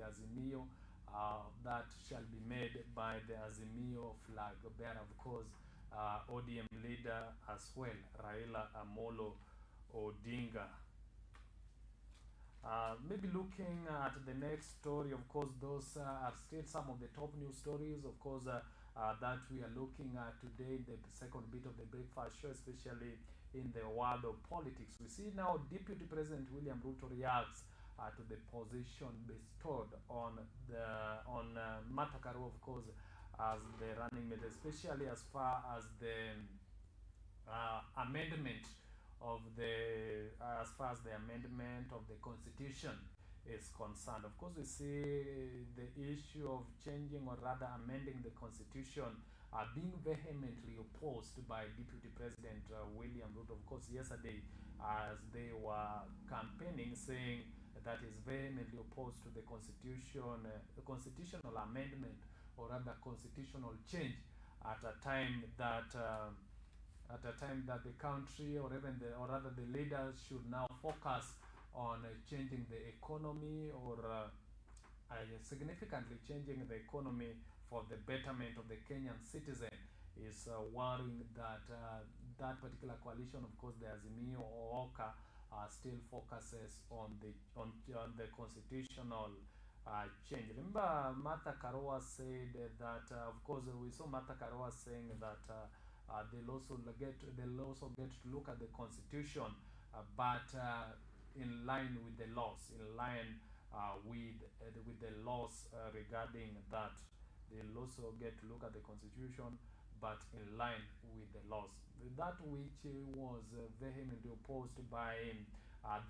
[SPEAKER 1] Azimio, that shall be made by the Azimio flag bearer, of course, ODM leader as well, Raila Amolo Odinga. Maybe looking at the next story, of course, those are still some of the top news stories, of course, that we are looking at today, the second bit of the breakfast show, especially in the world of politics. We see now Deputy President William Ruto reacts to the position bestowed on Martha Karua, of course, as the running mate, especially as far as the amendment of the constitution is concerned. Of course, we see the issue of changing, or rather amending the constitution being vehemently opposed by Deputy President William Ruto. Of course, yesterday, as they were campaigning, saying that is vehemently opposed to the constitutional amendment or rather constitutional change at a time that the country, or even or rather the leaders, should now focus on changing the economy, or significantly changing the economy for the betterment of the Kenyan citizen, is worrying that that particular coalition, of course, the Azimio or Oka, still focuses on the constitutional change. Remember, Martha Karua said that, of course, we saw Martha Karua saying that they'll also get to look at the constitution, but in line with the laws, in line with the laws regarding that. They'll also get to look at the constitution, but in line with the laws. That which was vehemently opposed by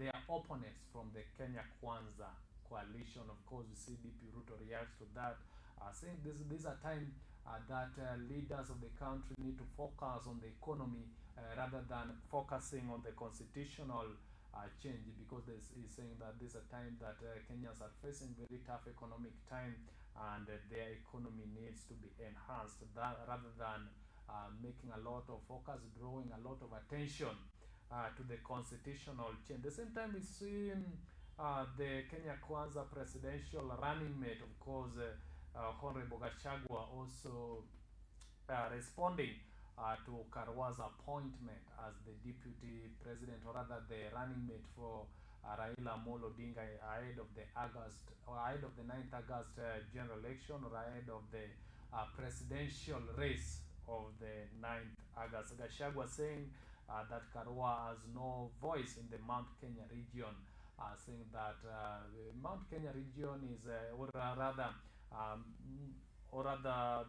[SPEAKER 1] their opponents from the Kenya Kwanza coalition. Of course, we see DP Ruto reacts to that, saying this is a time that leaders of the country need to focus on the economy rather than focusing on the constitutional change, because he's saying that this is a time that Kenyans are facing very tough economic time, and their economy needs to be enhanced, that, rather than making a lot of focus, drawing a lot of attention to the constitutional change. At the same time, we see the Kenya Kwanza presidential running mate, of course, Honorable Gachagua, also responding to Karwa's appointment as the deputy president, or rather the running mate for Raila Amolo Odinga ahead of the 9th August general election, or ahead of the presidential race of the 9th August. Gachagua saying that Karua has no voice in the Mount Kenya region, saying that the Mount Kenya region is, or rather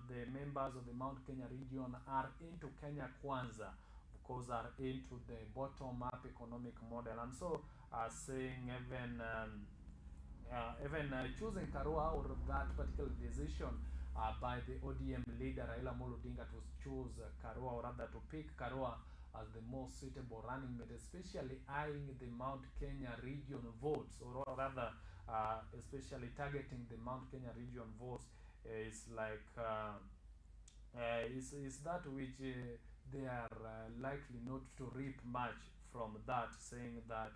[SPEAKER 1] the members of the Mount Kenya region are into Kenya Kwanza, of course, are into the bottom-up economic model, and so saying even choosing Karua, or that particular decision by the ODM leader Raila Amolo Odinga to choose Karua, or rather to pick Karua as the most suitable running mate, especially eyeing the Mount Kenya region votes, or rather especially targeting the Mount Kenya region votes, is like is that which they are likely not to reap much from that, saying that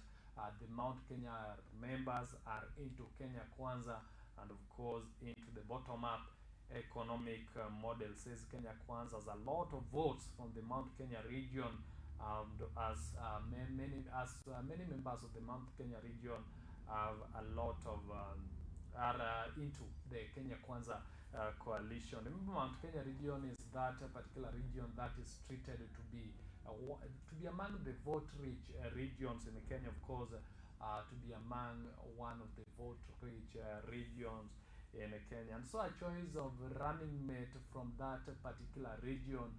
[SPEAKER 1] the Mount Kenya members are into Kenya Kwanza, and of course into the bottom-up economic model. Says Kenya Kwanza has a lot of votes from the Mount Kenya region, as many members of the Mount Kenya region have a lot of are into the Kenya Kwanza coalition. Remember, Mount Kenya region is that particular region that is treated to be among the vote-rich regions in Kenya, of course, to be among one of the vote-rich regions in Kenya. And so a choice of running mate from that particular region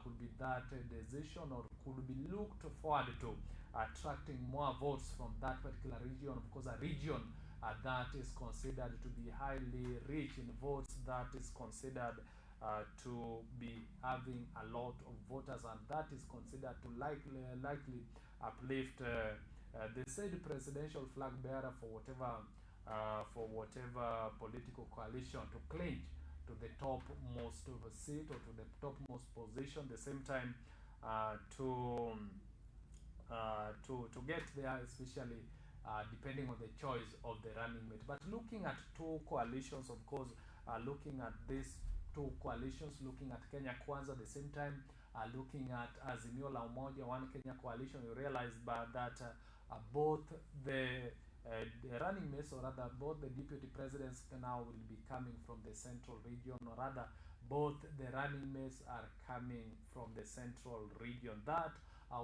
[SPEAKER 1] could be that decision, or could be looked forward to attracting more votes from that particular region. Of course, a region that is considered to be highly rich in votes, that is considered to be having a lot of voters, and that is considered to likely uplift the said presidential flag bearer for whatever political coalition to clinch to the topmost of a seat, or to the topmost position. At the same time, to get there, especially depending on the choice of the running mate. But looking at two coalitions, of course, looking at these two coalitions, looking at Kenya Kwanza, at the same time looking at Azimio la Umoja, One Kenya coalition, you realize that both the running mates, or rather both the deputy presidents now will be coming from the central region, or rather both the running mates are coming from the central region. That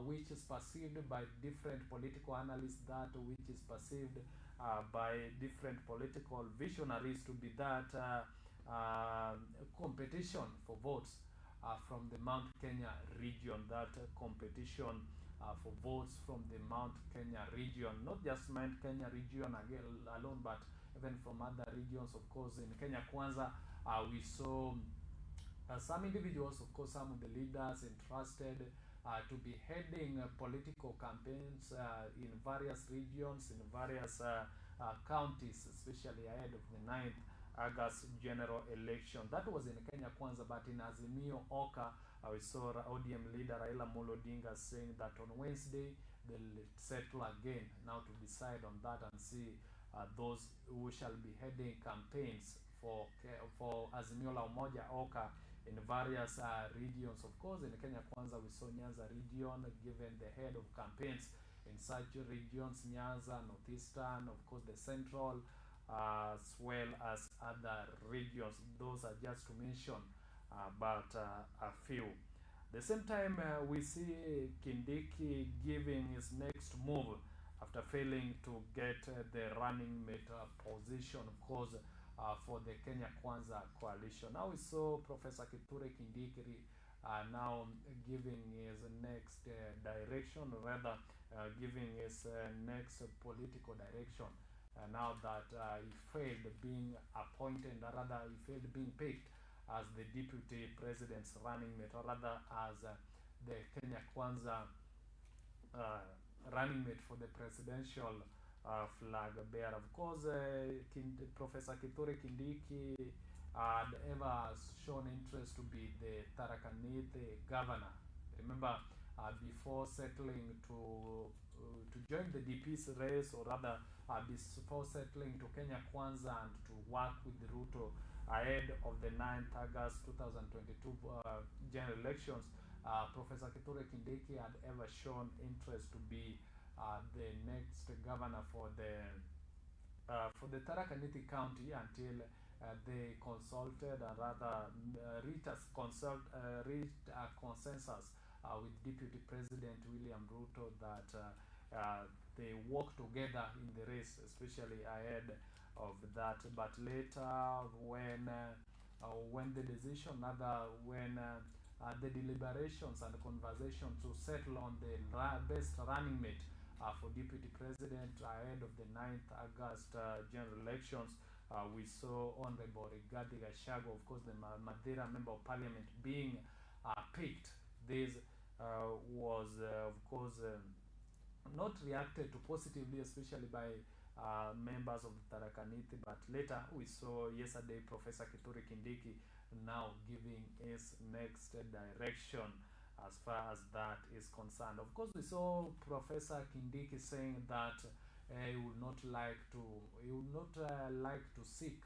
[SPEAKER 1] which is perceived by different political analysts, that which is perceived by different political visionaries to be that competition for votes from the Mount Kenya region, that competition for votes from the Mount Kenya region, not just Mount Kenya region alone, but even from other regions. Of course, in Kenya Kwanza, we saw some individuals, of course, some of the leaders entrusted to be heading political campaigns in various regions, in various counties, especially ahead of the 9th August general election. That was in Kenya Kwanza, but in Azimio Oka, we saw ODM leader Raila Amolo Odinga saying that on Wednesday they'll settle again now to decide on that and see those who shall be heading campaigns for Azimio la Umoja Oka in various regions. Of course, in Kenya Kwanza, we saw Nyanza region given the head of campaigns in such regions, Nyanza, Northeastern, of course, the Central, as well as other regions. Those are just to mention but a few. The same time, we see Kindiki giving his next move after failing to get the running mate position, of course, for the Kenya Kwanza coalition. Now we saw Professor Kithure Kindiki now giving his next direction, rather giving his next political direction. Now that he failed being appointed, rather he failed being picked as the deputy president's running mate, or rather as the Kenya Kwanza running mate for the presidential flag bearer. Of course, Professor Kithure Kindiki had ever shown interest to be the Tharaka Nithi governor. Remember, before settling to join the DP's race, or rather before settling to Kenya Kwanza and to work with Ruto ahead of the 9th August 2022 general elections, Professor Kithure Kindiki had ever shown interest to be the next governor for the Tharaka Nithi county until they consulted and rather reached a consensus with Deputy President William Ruto that they work together in the race, especially ahead of that. But later, when the decision, the deliberations and conversation to settle on the best running mate for Deputy President ahead of the 9th August general elections, we saw Honorable Rigathi Gachagua, of course, the Madeira Member of Parliament, being picked. This was, of course, not reacted to positively, especially by members of the Tharaka Nithi, but later we saw yesterday Professor Kithure Kindiki now giving his next direction as far as that is concerned. Of course, we saw Professor Kindiki saying that he would not like to seek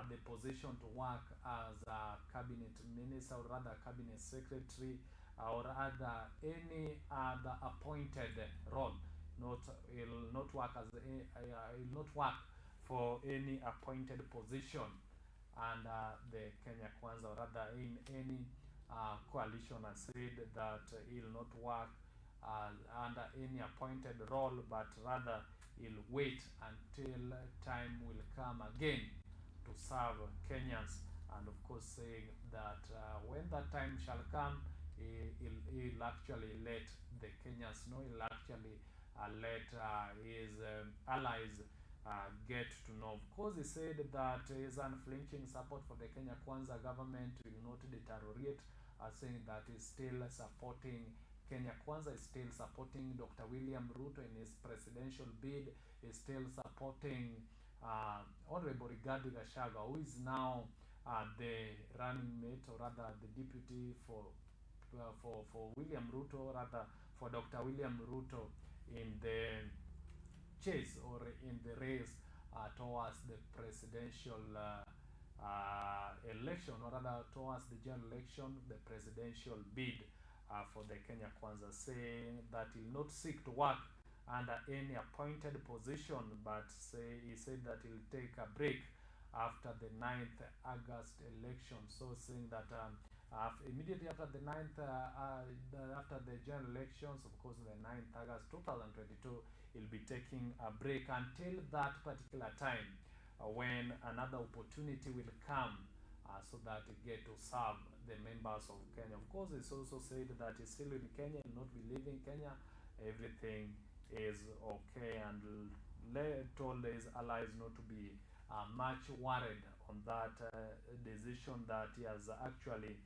[SPEAKER 1] the position to work as a cabinet minister, or rather cabinet secretary, or rather any other appointed role. He'll not work for any appointed position under the Kenya Kwanza, or rather in any coalition, and said that he'll not work under any appointed role, but rather he'll wait until time will come again to serve Kenyans, and of course saying that when that time shall come, he'll actually let the Kenyans know, he'll actually let his allies get to know. Of course, he said that his unflinching support for the Kenya Kwanza government will not deteriorate, saying that he's still supporting Kenya Kwanza, is still supporting Dr. William Ruto in his presidential bid, is still supporting Honorable Rigathi Gachagua, who is now the running mate, or rather the deputy for William Ruto, rather for Dr. William Ruto in the chase, or in the race towards the presidential election, or rather towards the general election, the presidential bid for the Kenya Kwanza, saying that he'll not seek to work under any appointed position, but he said that he'll take a break after the 9th August election. So saying that immediately after the 9th, after the general elections, of course, the 9th August 2022, he'll be taking a break until that particular time when another opportunity will come so that he get to serve the members of Kenya. Of course, it's also said that he's still in Kenya, he'll not be leaving Kenya. Everything is okay, and told his allies not to be much worried on that decision that he has actually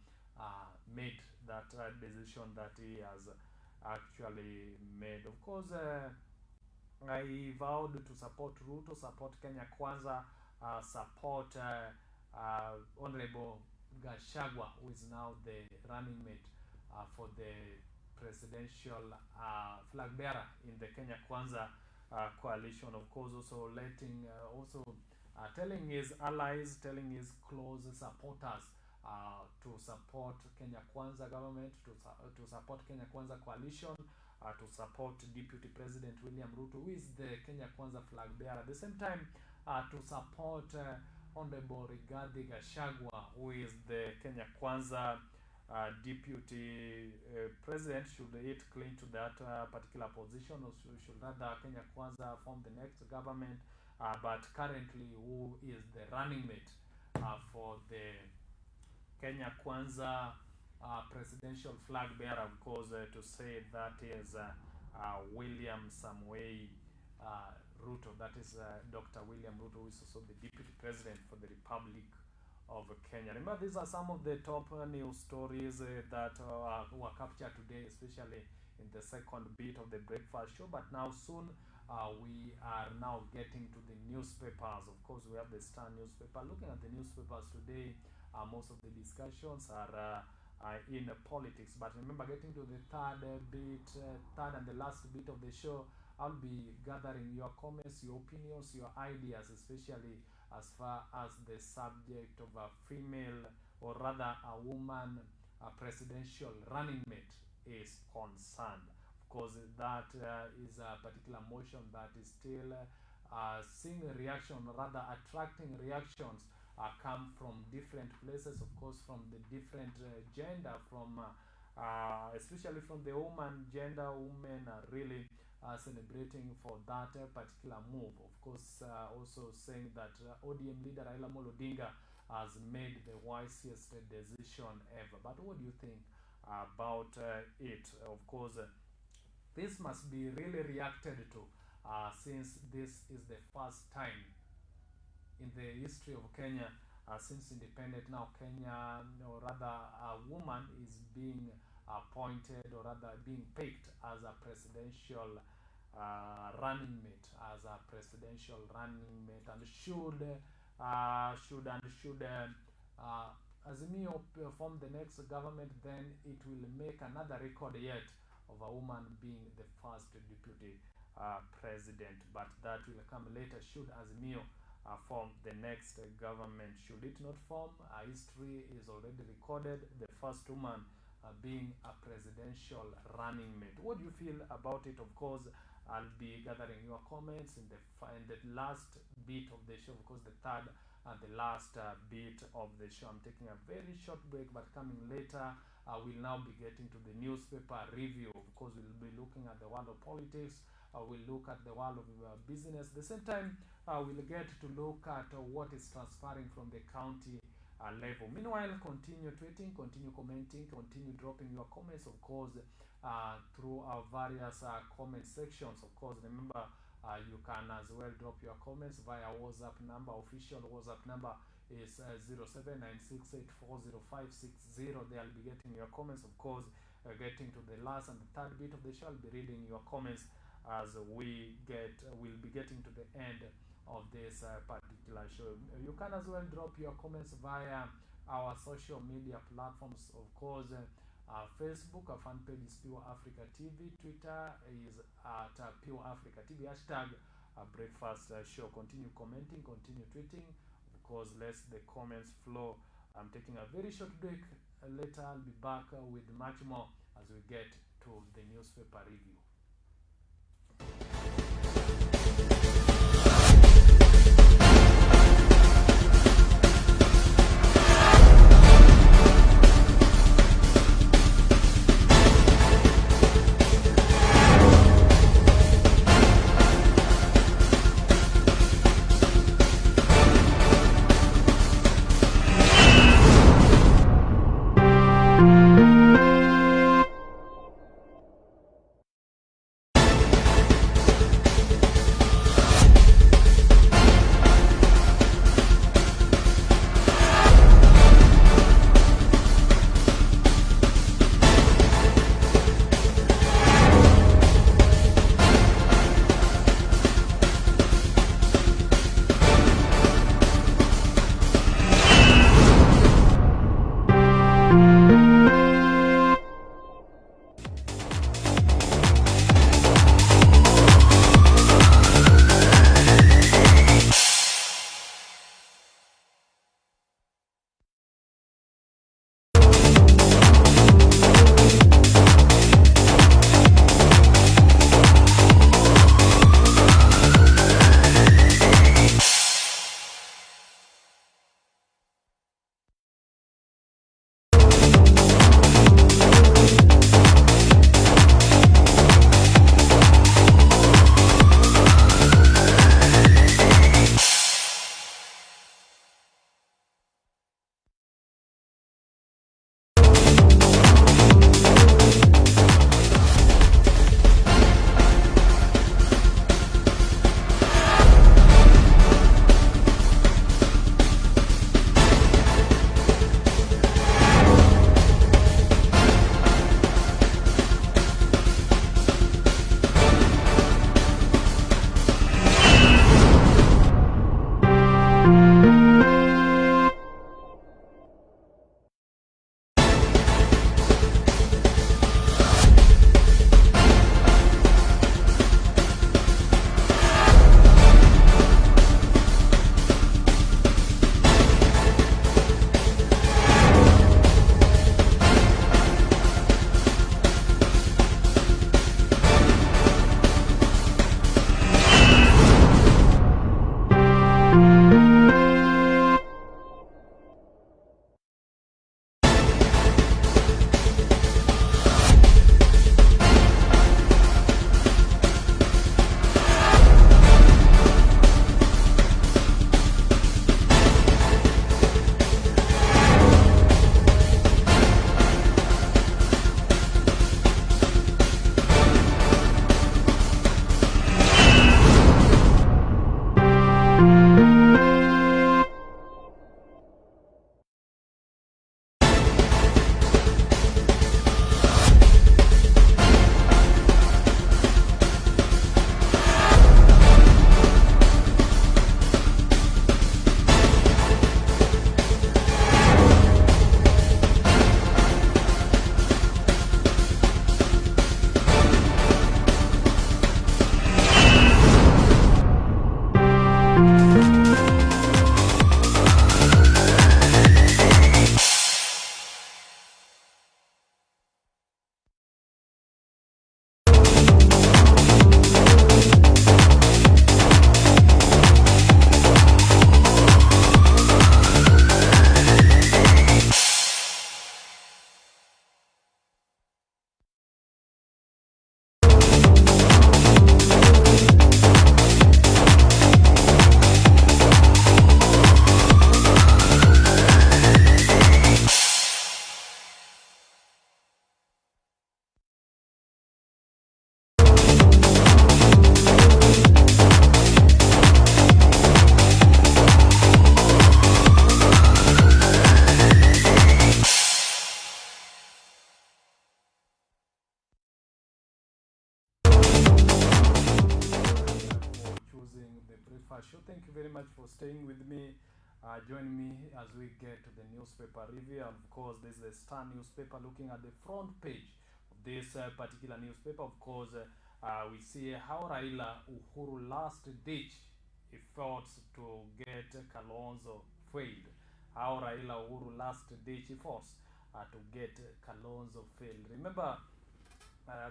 [SPEAKER 1] made, that decision that he has actually made. Of course, I vowed to support Ruto, support Kenya Kwanza support Honorable Gashagwa, who is now the running mate for the presidential flag bearer in the Kenya Kwanza coalition. Of course, also telling his allies, telling his close supporters to support Kenya Kwanza government, to support Kenya Kwanza coalition, to support Deputy President William Ruto, who is the Kenya Kwanza flag bearer. At the same time, to support Honorable Rigathi Gachagua, who is the Kenya Kwanza Deputy President, should it cling to that particular position, or should rather Kenya Kwanza form the next government, but currently who is the running mate for the Kenya Kwanza presidential flag bearer, of course, to say that is William Samoei Ruto. That is Dr. William Ruto, who is also the Deputy President for the Republic of Kenya. Remember, these are some of the top news stories that were captured today, especially in the second bit of the breakfast show. But now soon we are now getting to the newspapers. Of course, we have the Star newspaper. Looking at the newspapers today, most of the discussions are in politics. But remember, getting to the third and the last bit of the show, I'll be gathering your comments, your opinions, your ideas, especially as far as the subject of a female, or rather a woman, presidential running mate is concerned. Of course, that is a particular motion that is still seeing a reaction, rather attracting reactions come from different places, of course, from the different gender, from especially from the woman gender. Women are really celebrating for that particular move. Of course, also saying that ODM leader Raila Amolo Odinga has made the wisest decision ever. But what do you think about it? Of course, this must be really reacted to, since this is the first time in the history of Kenya, since independent. Now Kenya, or rather a woman, is being appointed, or rather being picked as a presidential running mate, and should Azimio form the next government, then it will make another record yet of a woman being the first deputy president. But that will come later, should Azimio form the next government. Should it not form, history is already recorded, the first woman being a presidential running mate. What do you feel about it? Of course, I'll be gathering your comments in the last bit of the show. Of course, the third and the last bit of the show. I'm taking a very short break, but coming later, we'll now be getting to the newspaper review. Of course, we'll be looking at the world of politics. We'll look at the world of business. At the same time, we'll get to look at what is transferring from the county level. Meanwhile, continue tweeting, continue commenting, continue dropping your comments, of course, through our various comment sections. Of course, remember, you can as well drop your comments via WhatsApp number. Official WhatsApp number is 0796840560. There I'll be getting your comments. Of course, getting to the last and the third bit of the show, I'll be reading your comments as we'll be getting to the end of this particular show. You can as well drop your comments via our social media platforms. Of course, Facebook, our fan page is Pure Africa TV. Twitter is at Pure Africa TV. Hashtag breakfast show. Continue commenting, continue tweeting. Of course, let the comments flow. I'm taking a very short break. Later, I'll be back with much more as we get to the newspaper review. show. Thank you very much for staying with me. Join me as we get to the newspaper review. And of course, this is the Star newspaper. Looking at the front page of this particular newspaper, of course, we see how Raila Uhuru last ditch efforts to get Kalonzo failed. How Raila Uhuru last ditch efforts to get Kalonzo failed. Remember,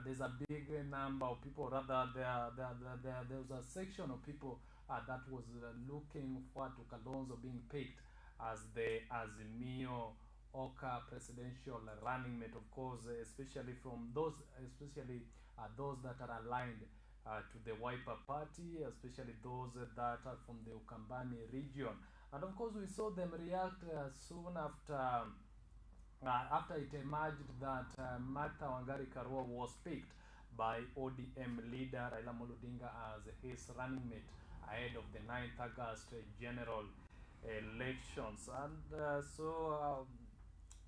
[SPEAKER 1] there's a big number of people, rather there was a section of people that was looking forward to Kalonzo being picked as the Azimio Oka presidential running mate, of course, especially from those, especially those that are aligned to the Wiper party, especially those that are from the Ukambani region. And of course, we saw them react soon after it emerged that Martha Wangari Karua was picked by ODM leader Raila Odinga as his running mate ahead of the 9th August general elections.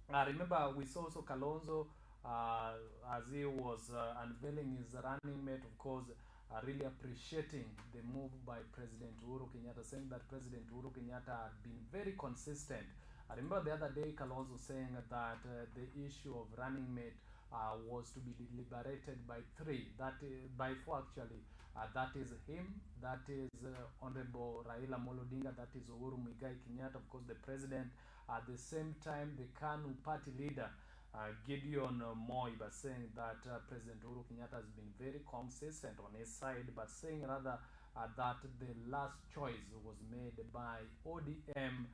[SPEAKER 1] And remember, we saw also Kalonzo as he was unveiling his running mate, of course, really appreciating the move by President Uhuru Kenyatta, saying that President Uhuru Kenyatta had been very consistent. I remember the other day Kalonzo saying that the issue of running mate was to be deliberated by by four actually. That is him, that is Honorable Raila Odinga, that is Uhuru Muigai Kenyatta, of course the president. At the same time, the KANU party leader Gideon Moi, but saying that President Uhuru Kenyatta has been very consistent on his side, but saying rather that the last choice was made by ODM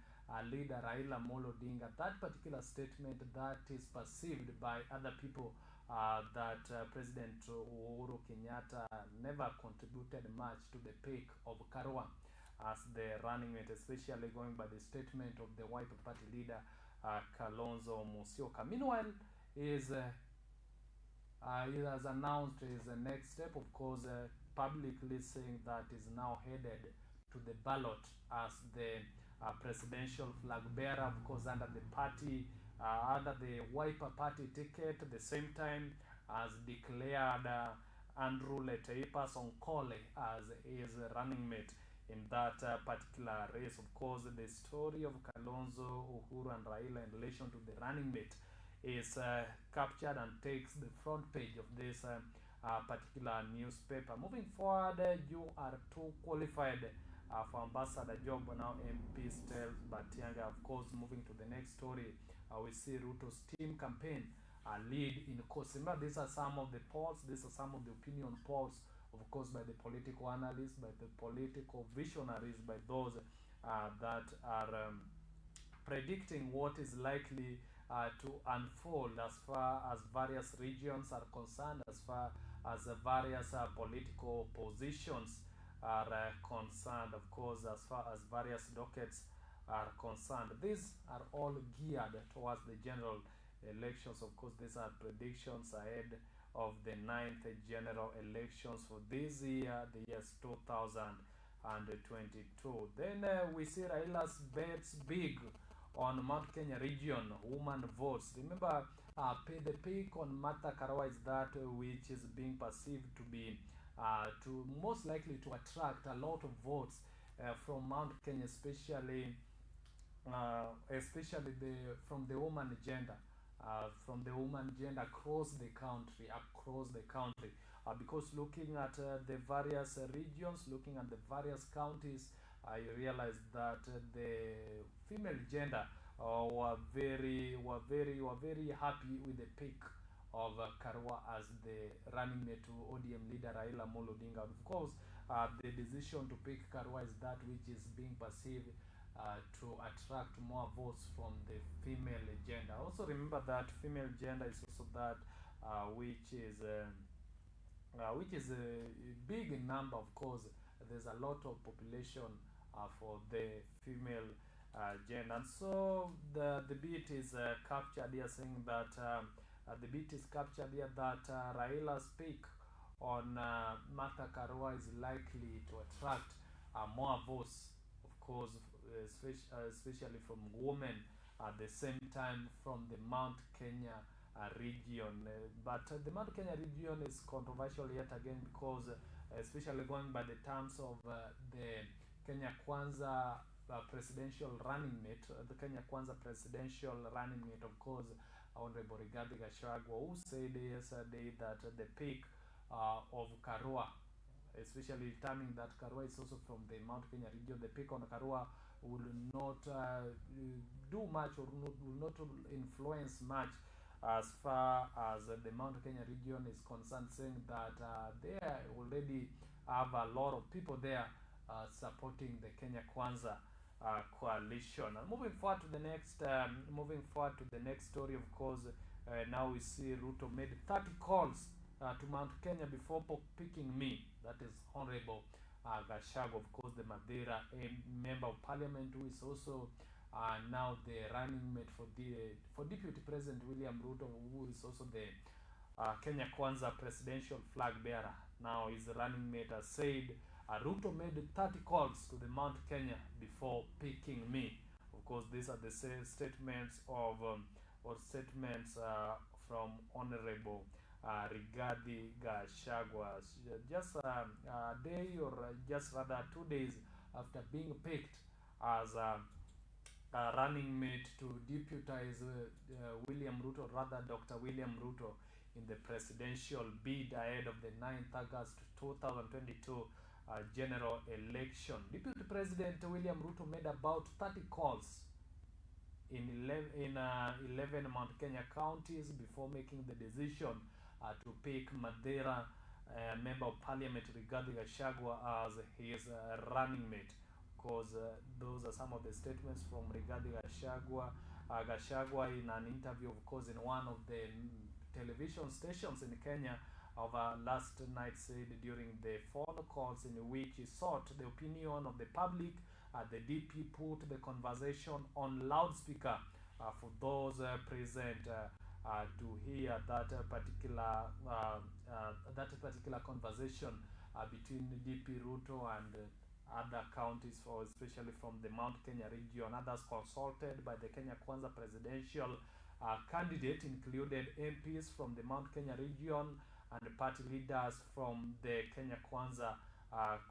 [SPEAKER 1] leader Raila Odinga. That particular statement that is perceived by other people that President Uhuru Kenyatta never contributed much to the pick of Karua as the running mate, especially going by the statement of the Wiper party leader Kalonzo Musyoka. Meanwhile, he has announced his next step, of course, publicly saying that is now headed to the ballot as the presidential flag bearer, of course, under the party, under the Wiper party ticket. At the same time, as declared Andrew Leteipa Sonkole as his running mate in that particular race. Of course, the story of Kalonzo, Uhuru, and Raila in relation to the running mate is captured and takes the front page of this particular newspaper. Moving forward, you are too qualified for ambassador job. Now MP Stels Batianga. Of course, moving to the next story, we see Ruto's team campaign lead in course. Remember, these are some of the polls, these are some of the opinion polls, of course, by the political analysts, by the political visionaries, by those that are predicting what is likely to unfold as far as various regions are concerned, as far as various political positions are concerned, of course, as far as various dockets are concerned. These are all geared towards the general elections. Of course, these are predictions ahead of the 9th general elections for this year, the years 2022. Then we see Raila's bets big on Mount Kenya region, woman votes. Remember, the pick on Martha Karua is that which is being perceived to be to most likely to attract a lot of votes from Mount Kenya, especially from the woman gender. From the woman gender across the country, because looking at the various regions, looking at the various counties, I realized that the female gender were very happy with the pick of Karua as the running mate to ODM leader Raila Odinga. Of course, the decision to pick Karua is that which is being perceived to attract more votes from the female gender. Also remember that female gender is also that which is a big in number. Of course, there's a lot of population for the female gender, and so the beat is captured here, saying that the beat is captured here that Raila's pick on Martha Karua is likely to attract more votes, of course, especially from women, at the same time from the Mount Kenya region. But the Mount Kenya region is controversial yet again, because especially going by the terms of the Kenya Kwanza presidential running mate, the Kenya Kwanza presidential running mate, of course, Honorable Rigathi Gachagua, who said yesterday that the peak of Karua, especially determining that Karua is also from the Mount Kenya region, the peak on Karua will not do much, or will not influence much as far as the Mount Kenya region is concerned, saying that they already have a lot of people there supporting the Kenya Kwanza coalition. And moving forward to the next story, of course, now we see Ruto made 30 calls to Mount Kenya before picking me. That is Honorable Gachagua, of course, the Madeira member of parliament, who is also now the running mate for Deputy President William Ruto, who is also the Kenya Kwanza presidential flag bearer. Now his running mate has said Ruto made 30 calls to the Mount Kenya before picking me. Of course, these are the statements of from Honorable Rigathi Gachagua, just a day, or just rather 2 days after being picked as a running mate to deputize William Ruto, rather Dr. William Ruto, in the presidential bid ahead of the 9th August 2022 general election. Deputy President William Ruto made about 30 calls in 11 Mount Kenya counties before making the decision to pick Madeira member of parliament Rigathi Gachagua as his running mate. Of course, those are some of the statements from Rigathi Gachagua. Gachagua, in an interview, of course, in one of the television stations in Kenya over last night, said during the phone calls in which he sought the opinion of the public, the DP put the conversation on loudspeaker for those present to hear that particular conversation between DP Ruto and other counties, for especially from the Mount Kenya region. Others consulted by the Kenya Kwanza presidential candidate included MPs from the Mount Kenya region and party leaders from the Kenya Kwanza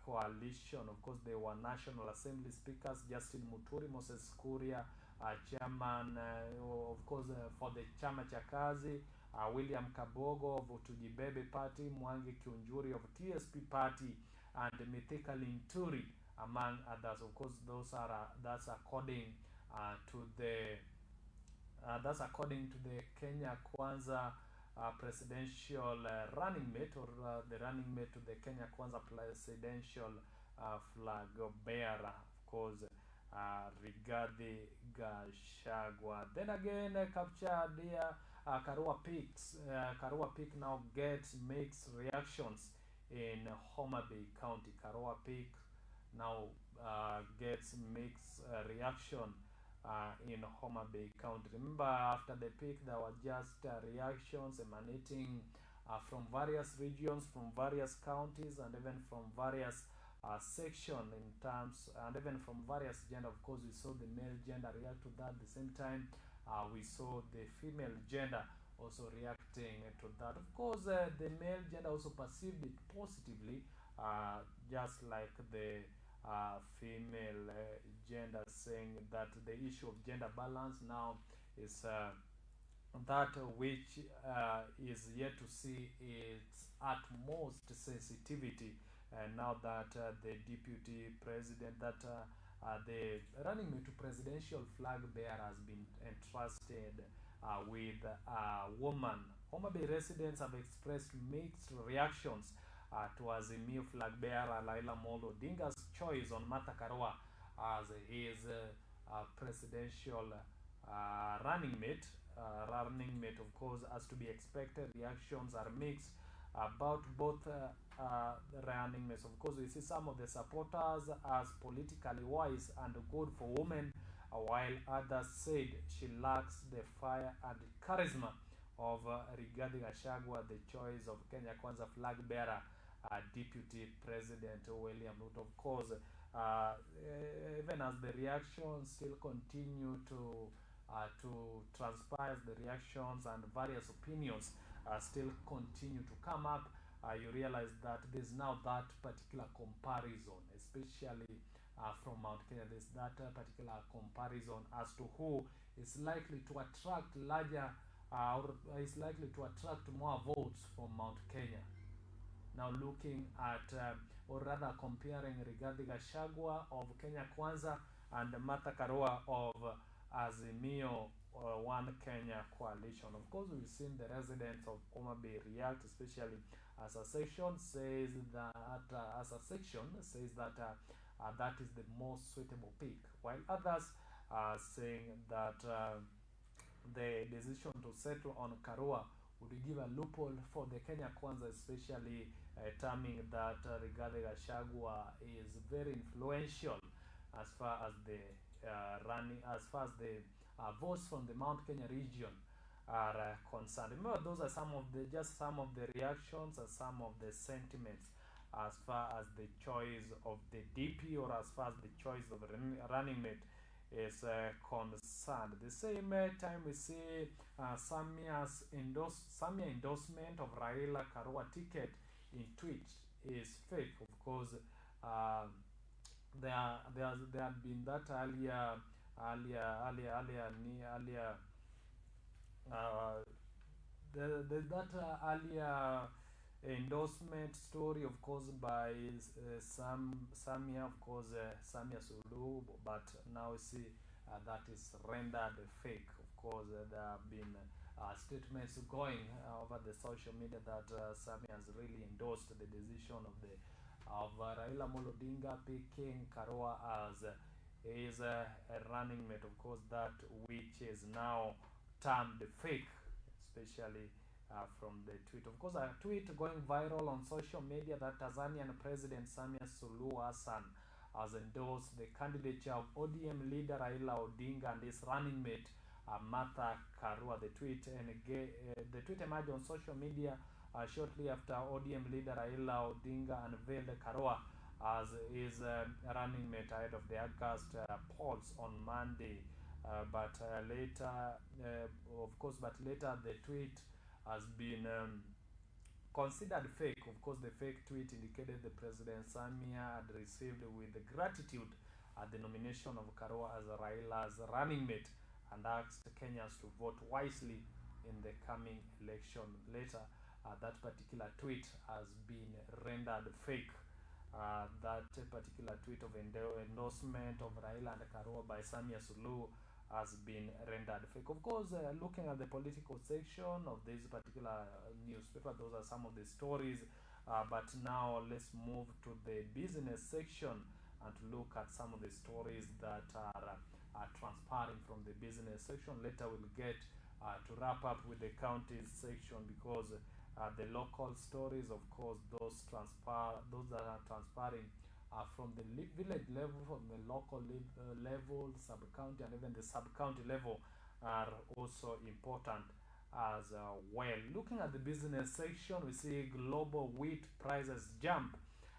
[SPEAKER 1] coalition. Of course, there were National Assembly speakers Justin Muturi, Moses Kuria, chairman of course for the Chama cha Kazi, William Kabogo of Tujibebe Party, Mwangi Kiunjuri of TSP Party, and Mithika Linturi, among others. Of course, that's according to the Kenya Kwanza presidential running mate, or the running mate to the Kenya Kwanza presidential flag bearer, of course, Rigathi Gachagua. Then again, captured here, Karua Peak now gets mixed reactions in Homa Bay County. Karua Peak now gets mixed reaction in Homa Bay County. Remember, after the peak, there were just reactions emanating from various regions, from various counties, and even from various sections in terms, and even from various gender. Of course, we saw the male gender react to that. At the same time, we saw the female gender also reacting to that. Of course, the male gender also perceived it positively, just like the female gender, saying that the issue of gender balance now is that which is yet to see its utmost sensitivity, now that the deputy president, that the running mate to presidential flag bearer has been entrusted with a woman. Homa Bay residents have expressed mixed reactions to Azimio flag bearer Laila Molo Odinga's choice on Martha Karua as his presidential running mate. Of course, as to be expected, reactions are mixed about both running mates. Of course, we see some of the supporters as politically wise and good for women, while others said she lacks the fire and charisma of Rigathi Gachagua, the choice of Kenya Kwanza flag bearer, Deputy President William Ruto. Of course, even as the reactions still continue to transpire, the reactions and various opinions still continue to come up, you realize that there's now that particular comparison, especially from Mount Kenya. There's that particular comparison as to who is likely to attract larger or is likely to attract more votes from Mount Kenya. Now looking at or rather comparing Rigathi Gachagua of Kenya Kwanza and Martha Karua of Azimio One Kenya Coalition. Of course, we've seen the residents of Homa Bay react, especially as a section says that that is the most suitable pick, while others are saying that the decision to settle on Karua would give a loophole for the Kenya Kwanza, especially terming that Rigathi Gachagua is very influential as far as the votes from the Mount Kenya region are concerned. Remember, those are some of the reactions and some of the sentiments as far as the choice of the DP or as far as the choice of running mate is concerned. The same time we see Samia's endorsement of Raila Karua ticket in tweet is fake. Of course, there had been that earlier there's that earlier endorsement story, of course, by Samia, of course, Samia Suluhu, but now we see that is rendered fake. Of course, there have been statements going over the social media that Samia has really endorsed the decision of Raila Amolo Odinga picking Karua as is a running mate. Of course, that which is now termed fake, especially from the tweet. Of course, a tweet going viral on social media that Tanzanian President Samia Suluhu Hassan has endorsed the candidature of ODM leader Raila Odinga and his running mate Martha Karua. The tweet emerged on social media shortly after ODM leader Raila Odinga unveiled Karua as his running mate ahead of the August polls on Monday. But later the tweet has been considered fake. Of course, the fake tweet indicated the President Samia had received with gratitude the nomination of Karua as Raila's running mate and asked Kenyans to vote wisely in the coming election. Later, that particular tweet has been rendered fake. That particular tweet of endorsement of Raila and Karua by Samia Suluhu has been rendered fake. Of course, looking at the political section of this particular newspaper, those are some of the stories. But now let's move to the business section and to look at some of the stories that are transpiring from the business section. Later we'll get to wrap up with the counties section, because the local stories, of course, those that are transpiring from the village level, from the local level, sub-county, and even the sub-county level are also important as well. Looking at the business section, we see global wheat prices jump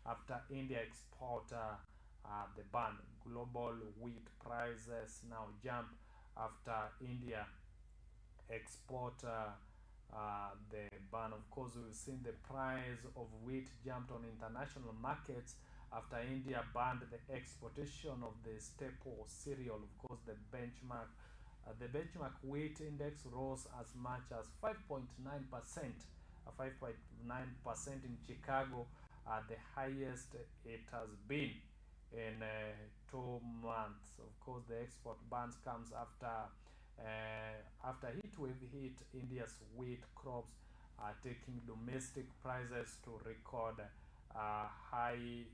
[SPEAKER 1] after India export the ban. Global wheat prices now jump after India export the ban. Of course, we've seen the price of wheat jumped on international markets after India banned the exportation of the staple cereal. Of course, the benchmark wheat index rose as much as 5.9%, 5.9% in Chicago, the highest it has been in 2 months. Of course, the export bans comes after heat wave hit India's wheat crops, taking domestic prices to record high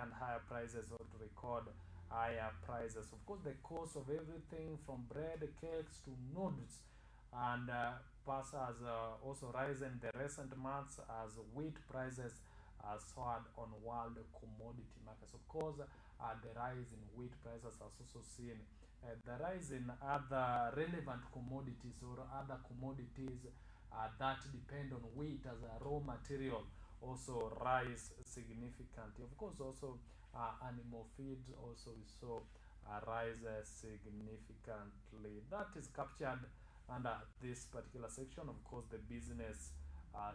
[SPEAKER 1] and higher prices, or to record higher prices. Of course, the cost of everything from bread, cakes to noodles and pasta has also risen the recent months as wheat prices soared on world commodity markets. Of course, the rise in wheat prices has also seen the rise in other relevant commodities or other commodities that depend on wheat as a raw material also rise significantly. Of course, also animal feed also we saw rise significantly. That is captured under this particular section. Of course, the business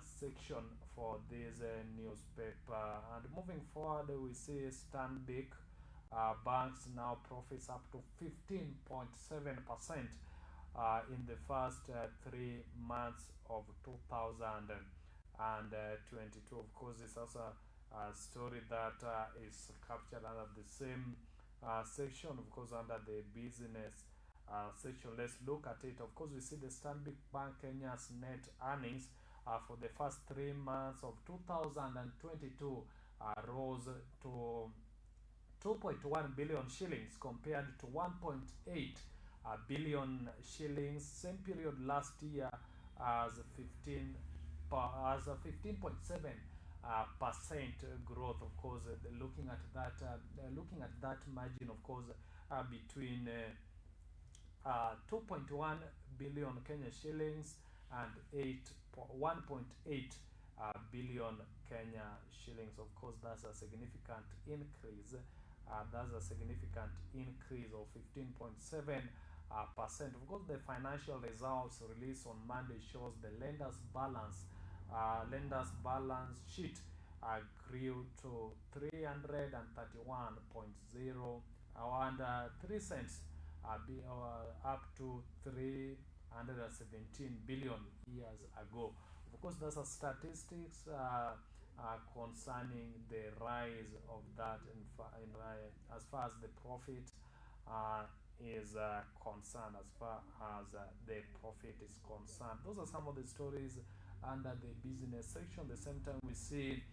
[SPEAKER 1] section for this newspaper. And moving forward, we see Stanbic banks now profits up to 15.7% in the first 3 months of 2022. Of course, it's also a story that is captured under the same section, of course, under the business section. Let's look at it. Of course, we see the Stanbic Bank Kenya's net earnings for the first 3 months of 2022 rose to 2.1 billion shillings compared to 1.8 billion shillings same period last year, as 15.7 percent growth. Of course, looking at that margin, of course, between 2.1 billion Kenya shillings and 1.8 billion Kenya shillings. Of course, that's a significant increase. That's a significant increase of 15.7%. Of course, the financial results released on Monday shows the lenders balance sheet grew to 331.03 cents, up to 317 billion years ago. Of course, there's a statistics concerning the rise of that as far as the profit is concerned. As far as the profit is concerned, those are some of the stories under the business section. At the same time, we see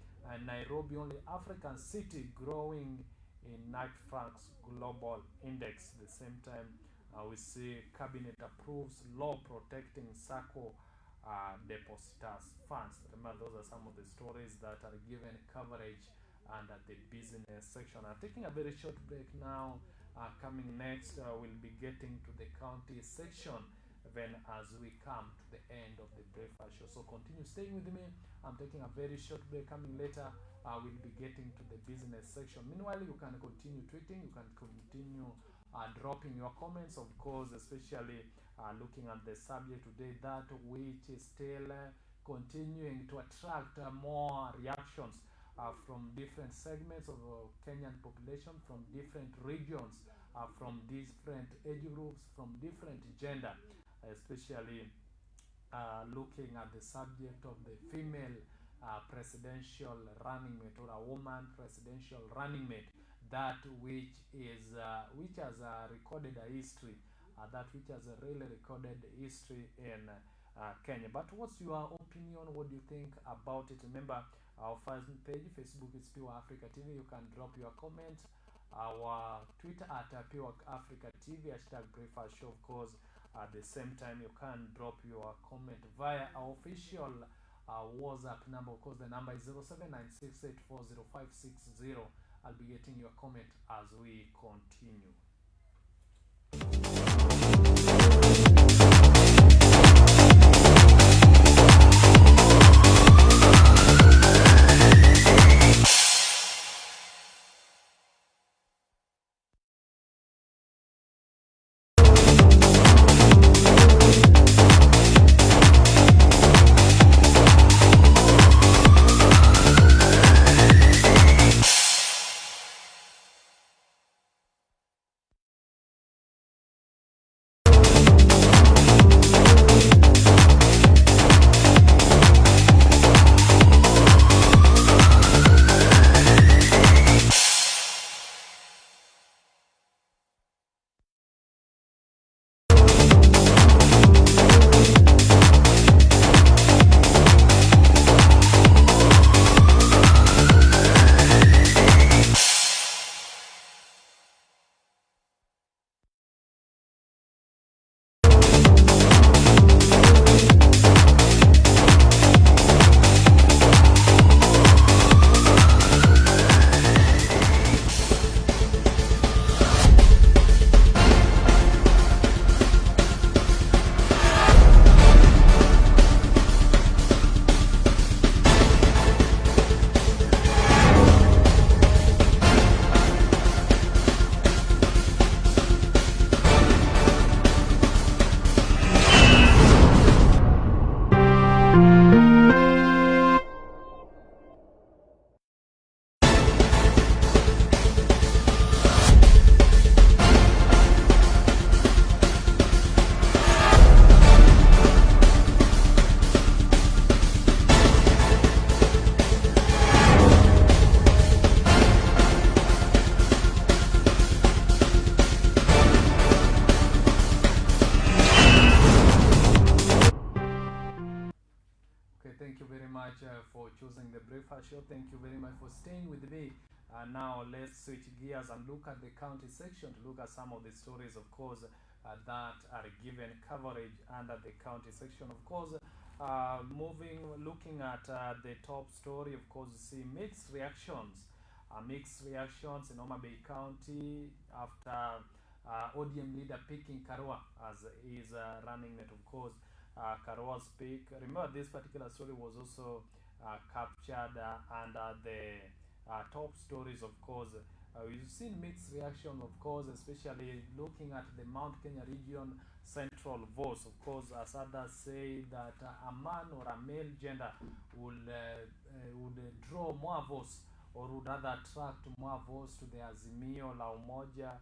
[SPEAKER 1] Nairobi, only African city, growing in Knight Frank's global index. At the same time, we see cabinet approves law protecting SACCO depositors funds. Remember, those are some of the stories that are given coverage under the business section. I'm taking a very short break now. Coming next, we'll be getting to the county section when as we come to the end of the breakfast show. So continue staying with me. I'm taking a very short break. Coming later, we'll be getting to the business section. Meanwhile, you can continue tweeting. You can continue dropping your comments, of course, especially looking at the subject today, that which is still continuing to attract more reactions from different segments of the Kenyan population, from different regions, from different age groups, from different gender, especially looking at the subject of the female presidential running mate, or a woman presidential running mate, that which has recorded a history, that which has really recorded history in Kenya. But what's your opinion? What do you think about it? Remember, our first page, Facebook, is Pure Africa TV. You can drop your comment. Our Twitter at Pure Africa TV, hashtag Breakfast Show. Of course, at the same time, you can drop your comment via our official WhatsApp number. Of course, the number is 0796840560. I'll be getting your comment as we continue. Thank you very much for choosing the breakfast show. Thank you very much for staying with me. Now let's switch gears and look at the county section to look at some of the stories, of course, that are given coverage under the county section. Of course, looking at the top story, of course, you see mixed reactions. Mixed reactions in Homa Bay County after ODM leader picking Karua as his running mate, of course. Karawa's pick. Remember, this particular story was also captured under the top stories, of course. We've seen mixed reaction, of course, especially looking at the Mount Kenya region central voice. Of course, as others say that a man or a male gender would draw more votes or would rather attract more votes to the Azimio La Umoja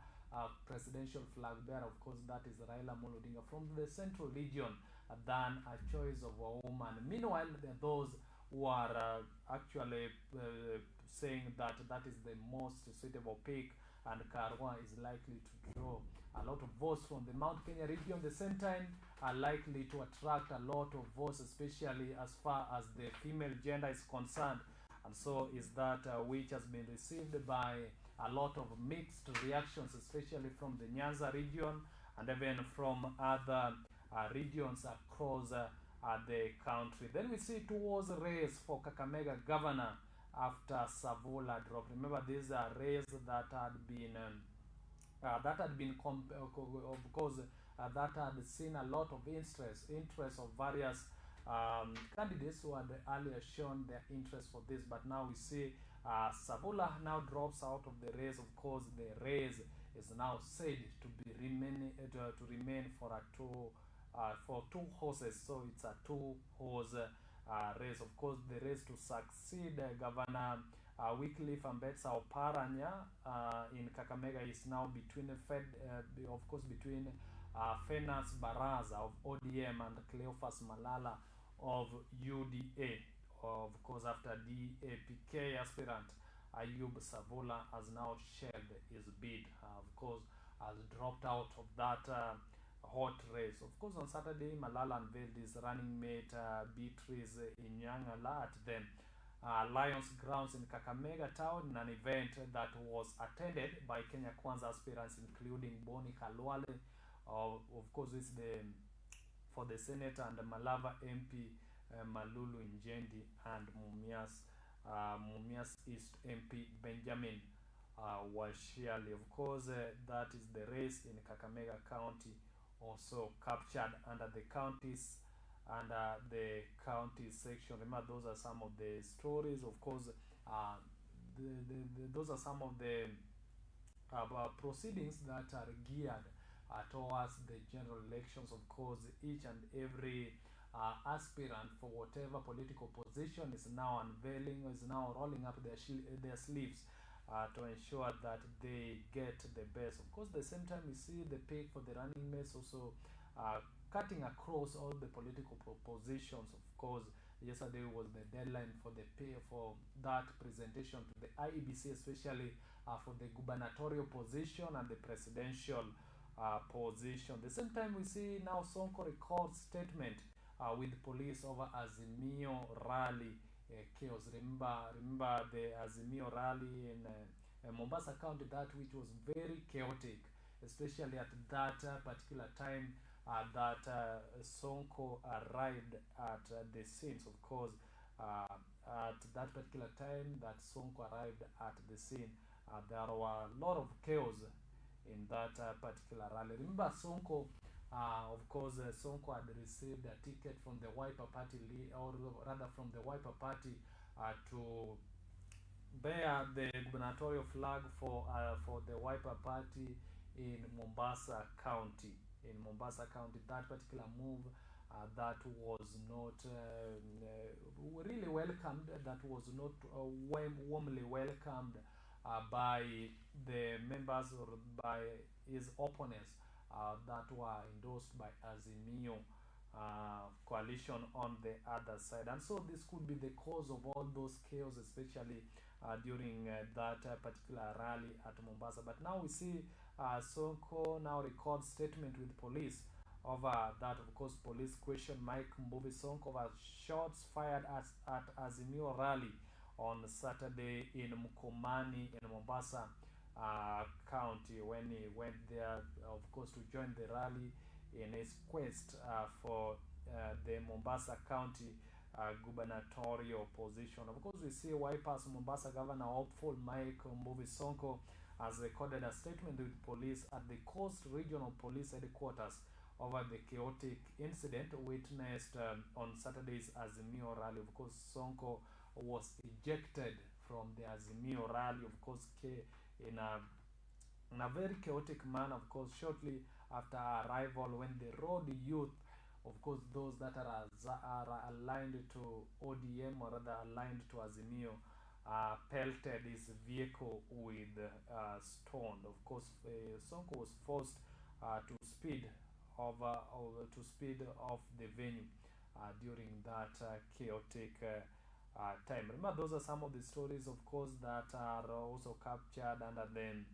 [SPEAKER 1] presidential flag bearer. Of course, that is Raila Amolo Odinga from the central region than a choice of a woman. Meanwhile, there are those who are actually saying that that is the most suitable pick, and Karua is likely to draw a lot of votes from the Mount Kenya region. At the same time, are likely to attract a lot of votes, especially as far as the female gender is concerned. And so is that which has been received by a lot of mixed reactions, especially from the Nyanza region and even from other regions across the country. Then we see towards race for Kakamega governor after Savula dropped. Remember, these are race that had been of course that had seen a lot of interest of various candidates who had earlier shown their interest for this, but now we see Savula now drops out of the race. Of course, the race is now said to be remain for two horses, so it's a two-horse race. Of course, the race to succeed Governor Wycliffe Ambetsa Oparanya in Kakamega is now between between Fenas Baraza of ODM and Cleophas Malala of UDA. Of course, after DAPK aspirant Ayub Savula has now shared his bid. Of course, has dropped out of that hot race. Of course, on Saturday, Malala unveiled his running mate Beatrice Inyangala at the Lions grounds in Kakamega town in an event that was attended by Kenya Kwanza aspirants including Boni Khalwale, of course it's for the Senate, and Malava MP Malulu Injendi, and Mumias East MP Benjamin Washiali. Of course, that is the race in Kakamega County, also captured under the counties and the county section. Remember, those are some of the stories. Of course, those are some of the proceedings that are geared towards the general elections. Of course, each and every aspirant for whatever political position is now unveiling, is now rolling up their sleeves to ensure that they get the best. Of course, at the same time, we see the pick for the running mates also cutting across all the political positions. Of course, yesterday was the deadline for the pay for that presentation to the IEBC, especially for the gubernatorial position and the presidential position. At the same time, we see now Sonko records statement with police over Azimio rally chaos. Remember the Azimio rally in Mombasa County, that which was very chaotic, especially at that particular time that Sonko arrived at the scenes. Of course, at that particular time that Sonko arrived at the scene, there were a lot of chaos in that particular rally. Remember, Sonko, of course, Sonko had received a ticket from the Wiper Party, or rather from the Wiper Party, to bear the gubernatorial flag for the Wiper Party in Mombasa County. In Mombasa County, that particular move that was not really welcomed, that was not warmly welcomed by the members or by his opponents that were endorsed by Azimio coalition on the other side. And so this could be the cause of all those chaos, especially during that particular rally at Mombasa. But now we see Sonko now records statement with police over that, of course, police question Mike Mbuvi Sonko over shots fired at Azimio rally on Saturday in Mkomani in Mombasa County when he went there, of course, to join the rally in his quest for the Mombasa County gubernatorial position. Of course, we see Wiper's Mombasa Governor hopeful Mike Mbuvi Sonko has recorded a statement with police at the Coast Regional Police Headquarters over the chaotic incident witnessed on Saturday's Azimio rally. Of course, Sonko was ejected from the Azimio rally, of course, in a very chaotic manner, of course, shortly after arrival when the road youth, of course, those that are aligned to ODM or rather aligned to Azimio, pelted his vehicle with stone. Of course, Sonko was forced to speed off the venue during that chaotic time. Remember, those are some of the stories, of course, that are also captured under the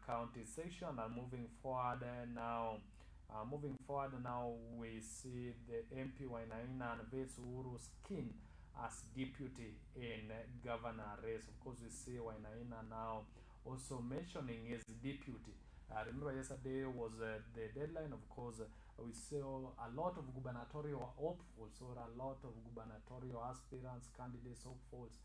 [SPEAKER 1] county section. And moving forward now, we see the MP Wainaina unveils Uhuru's skin as deputy in governor race. Of course, we see Wainaina now also mentioning his deputy. Remember, yesterday was the deadline. Of course, we saw a lot of gubernatorial hopefuls, or a lot of gubernatorial aspirants, candidates, hopefuls,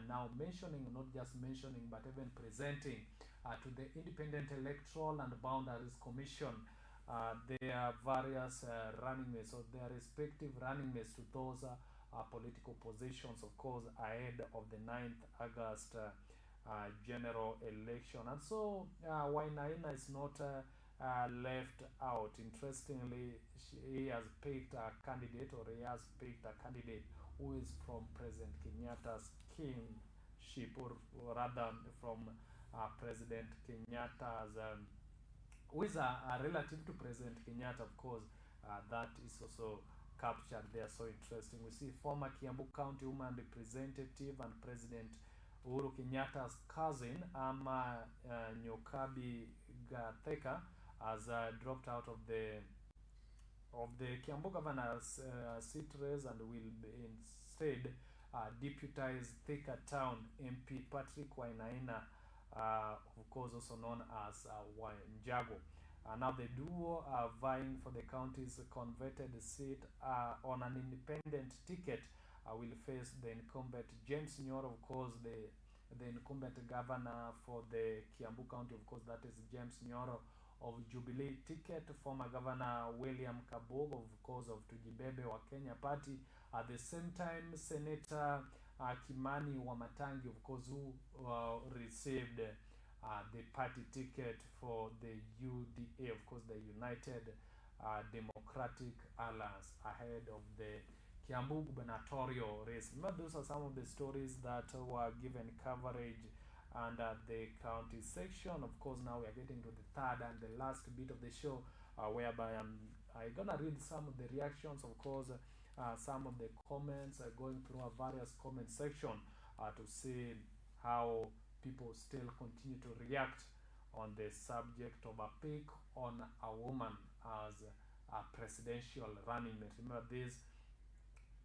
[SPEAKER 1] now mentioning, not just mentioning, but even presenting to the Independent Electoral and Boundaries Commission their various running mates, or their respective running mates to those political positions, of course, ahead of the 9th August general election. And so Wainaina is not left out. Interestingly, he has picked a candidate, or he has picked a candidate who is from President Kenyatta's kingship, or rather from President Kenyatta's who is a relative to President Kenyatta, of course. That is also captured there. So interesting. We see former Kiambu County Woman Representative and President Uhuru Kenyatta's cousin, Ama Nyokabi Gatheka, has dropped out of the Kiambu governor's seat race and will instead deputize Thika Town MP Patrick Wainaina, of course also known as Wanjago. Now the duo are vying for the county's converted seat on an independent ticket. Will face the incumbent James Nyoro, of course, the incumbent governor for the Kiambu County, of course, that is James Nyoro of Jubilee ticket, former Governor William Kabogo, of course, of Tujibebe wa Kenya Party. At the same time, Senator Kimani Wamatangi, of course, who received the party ticket for the UDA, of course, the United Democratic Alliance, ahead of the Kiambu gubernatorial race. Remember, those are some of the stories that were given coverage under the county section. Of course, now we are getting to the third and the last bit of the show, whereby I'm gonna read some of the reactions, of course, some of the comments, going through a various comment section to see how people still continue to react on the subject of a pick on a woman as a presidential running mate. Remember, this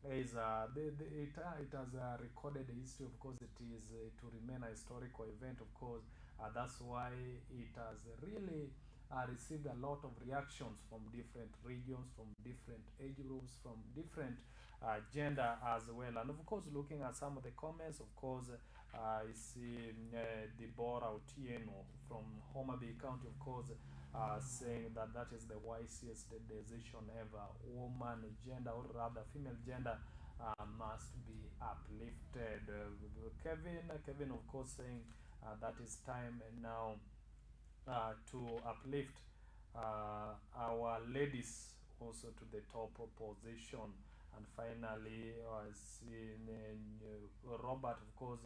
[SPEAKER 1] is it has recorded history. Of course, it is to remain a historical event. Of course, that's why it has really received a lot of reactions from different regions, from different age groups, from different gender as well. And of course, looking at some of the comments, of course, I see Deborah Otieno from Homa Bay County, of course, saying that that is the wisest decision ever. Woman gender, or rather female gender, must be uplifted. Kevin, of course, saying that is time now to uplift our ladies also to the top position. And finally, I see Robert, of course,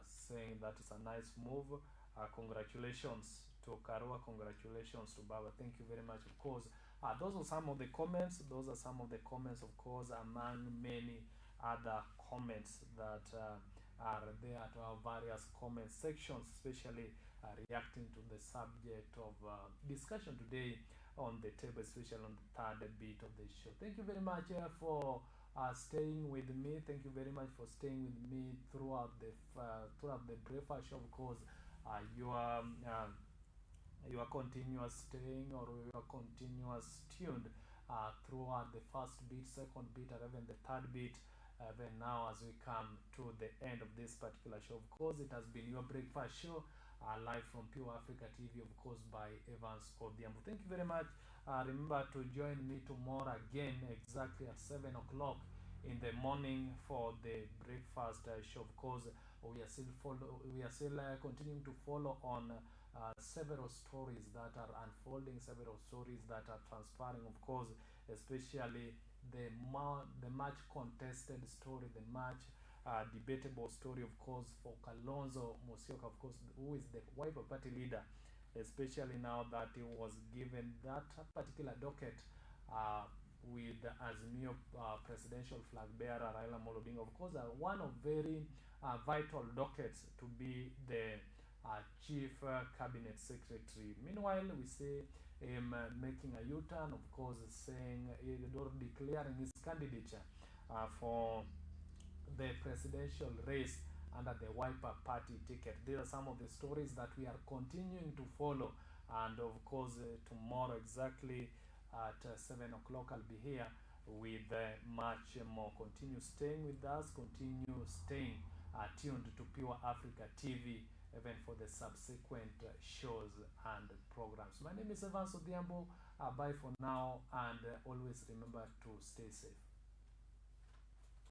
[SPEAKER 1] saying that is a nice move. Congratulations to Karua, congratulations to Baba. Thank you very much. Of course, those are some of the comments. Those are some of the comments, of course, among many other comments that are there to our various comment sections, especially reacting to the subject of discussion today on the table, especially on the third bit of the show. Thank you very much for staying with me. Thank you very much for staying with me throughout the breakfast show. Of course, your continuous staying or your continuous tuned throughout the first beat, second beat, or even the third beat. Even now, as we come to the end of this particular show, of course, it has been your breakfast show, live from Pure Africa TV, of course, by Evans Odhiambo. Thank you very much. Remember to join me tomorrow again, exactly at 7 o'clock in the morning for the breakfast show. Of course, we are still continuing to follow on several stories that are unfolding, several stories that are transpiring, of course, especially the much contested story, the much debatable story, of course, for Kalonzo Musyoka, of course, who is the Wiper Party leader, especially now that he was given that particular docket with Azimio presidential flag bearer Raila Amolo Odinga, of course, one of very vital dockets to be the chief cabinet secretary. Meanwhile, we see him making a U-turn, of course, saying or declaring his candidature for the presidential race under the Wiper Party ticket. These are some of the stories that we are continuing to follow, and of course, tomorrow exactly at 7 o'clock, I'll be here with much more. Continue staying with us, continue staying tuned to Pure Africa TV, even for the subsequent shows and programs. My name is Evans Odhiambo. Bye for now, and always remember to stay safe.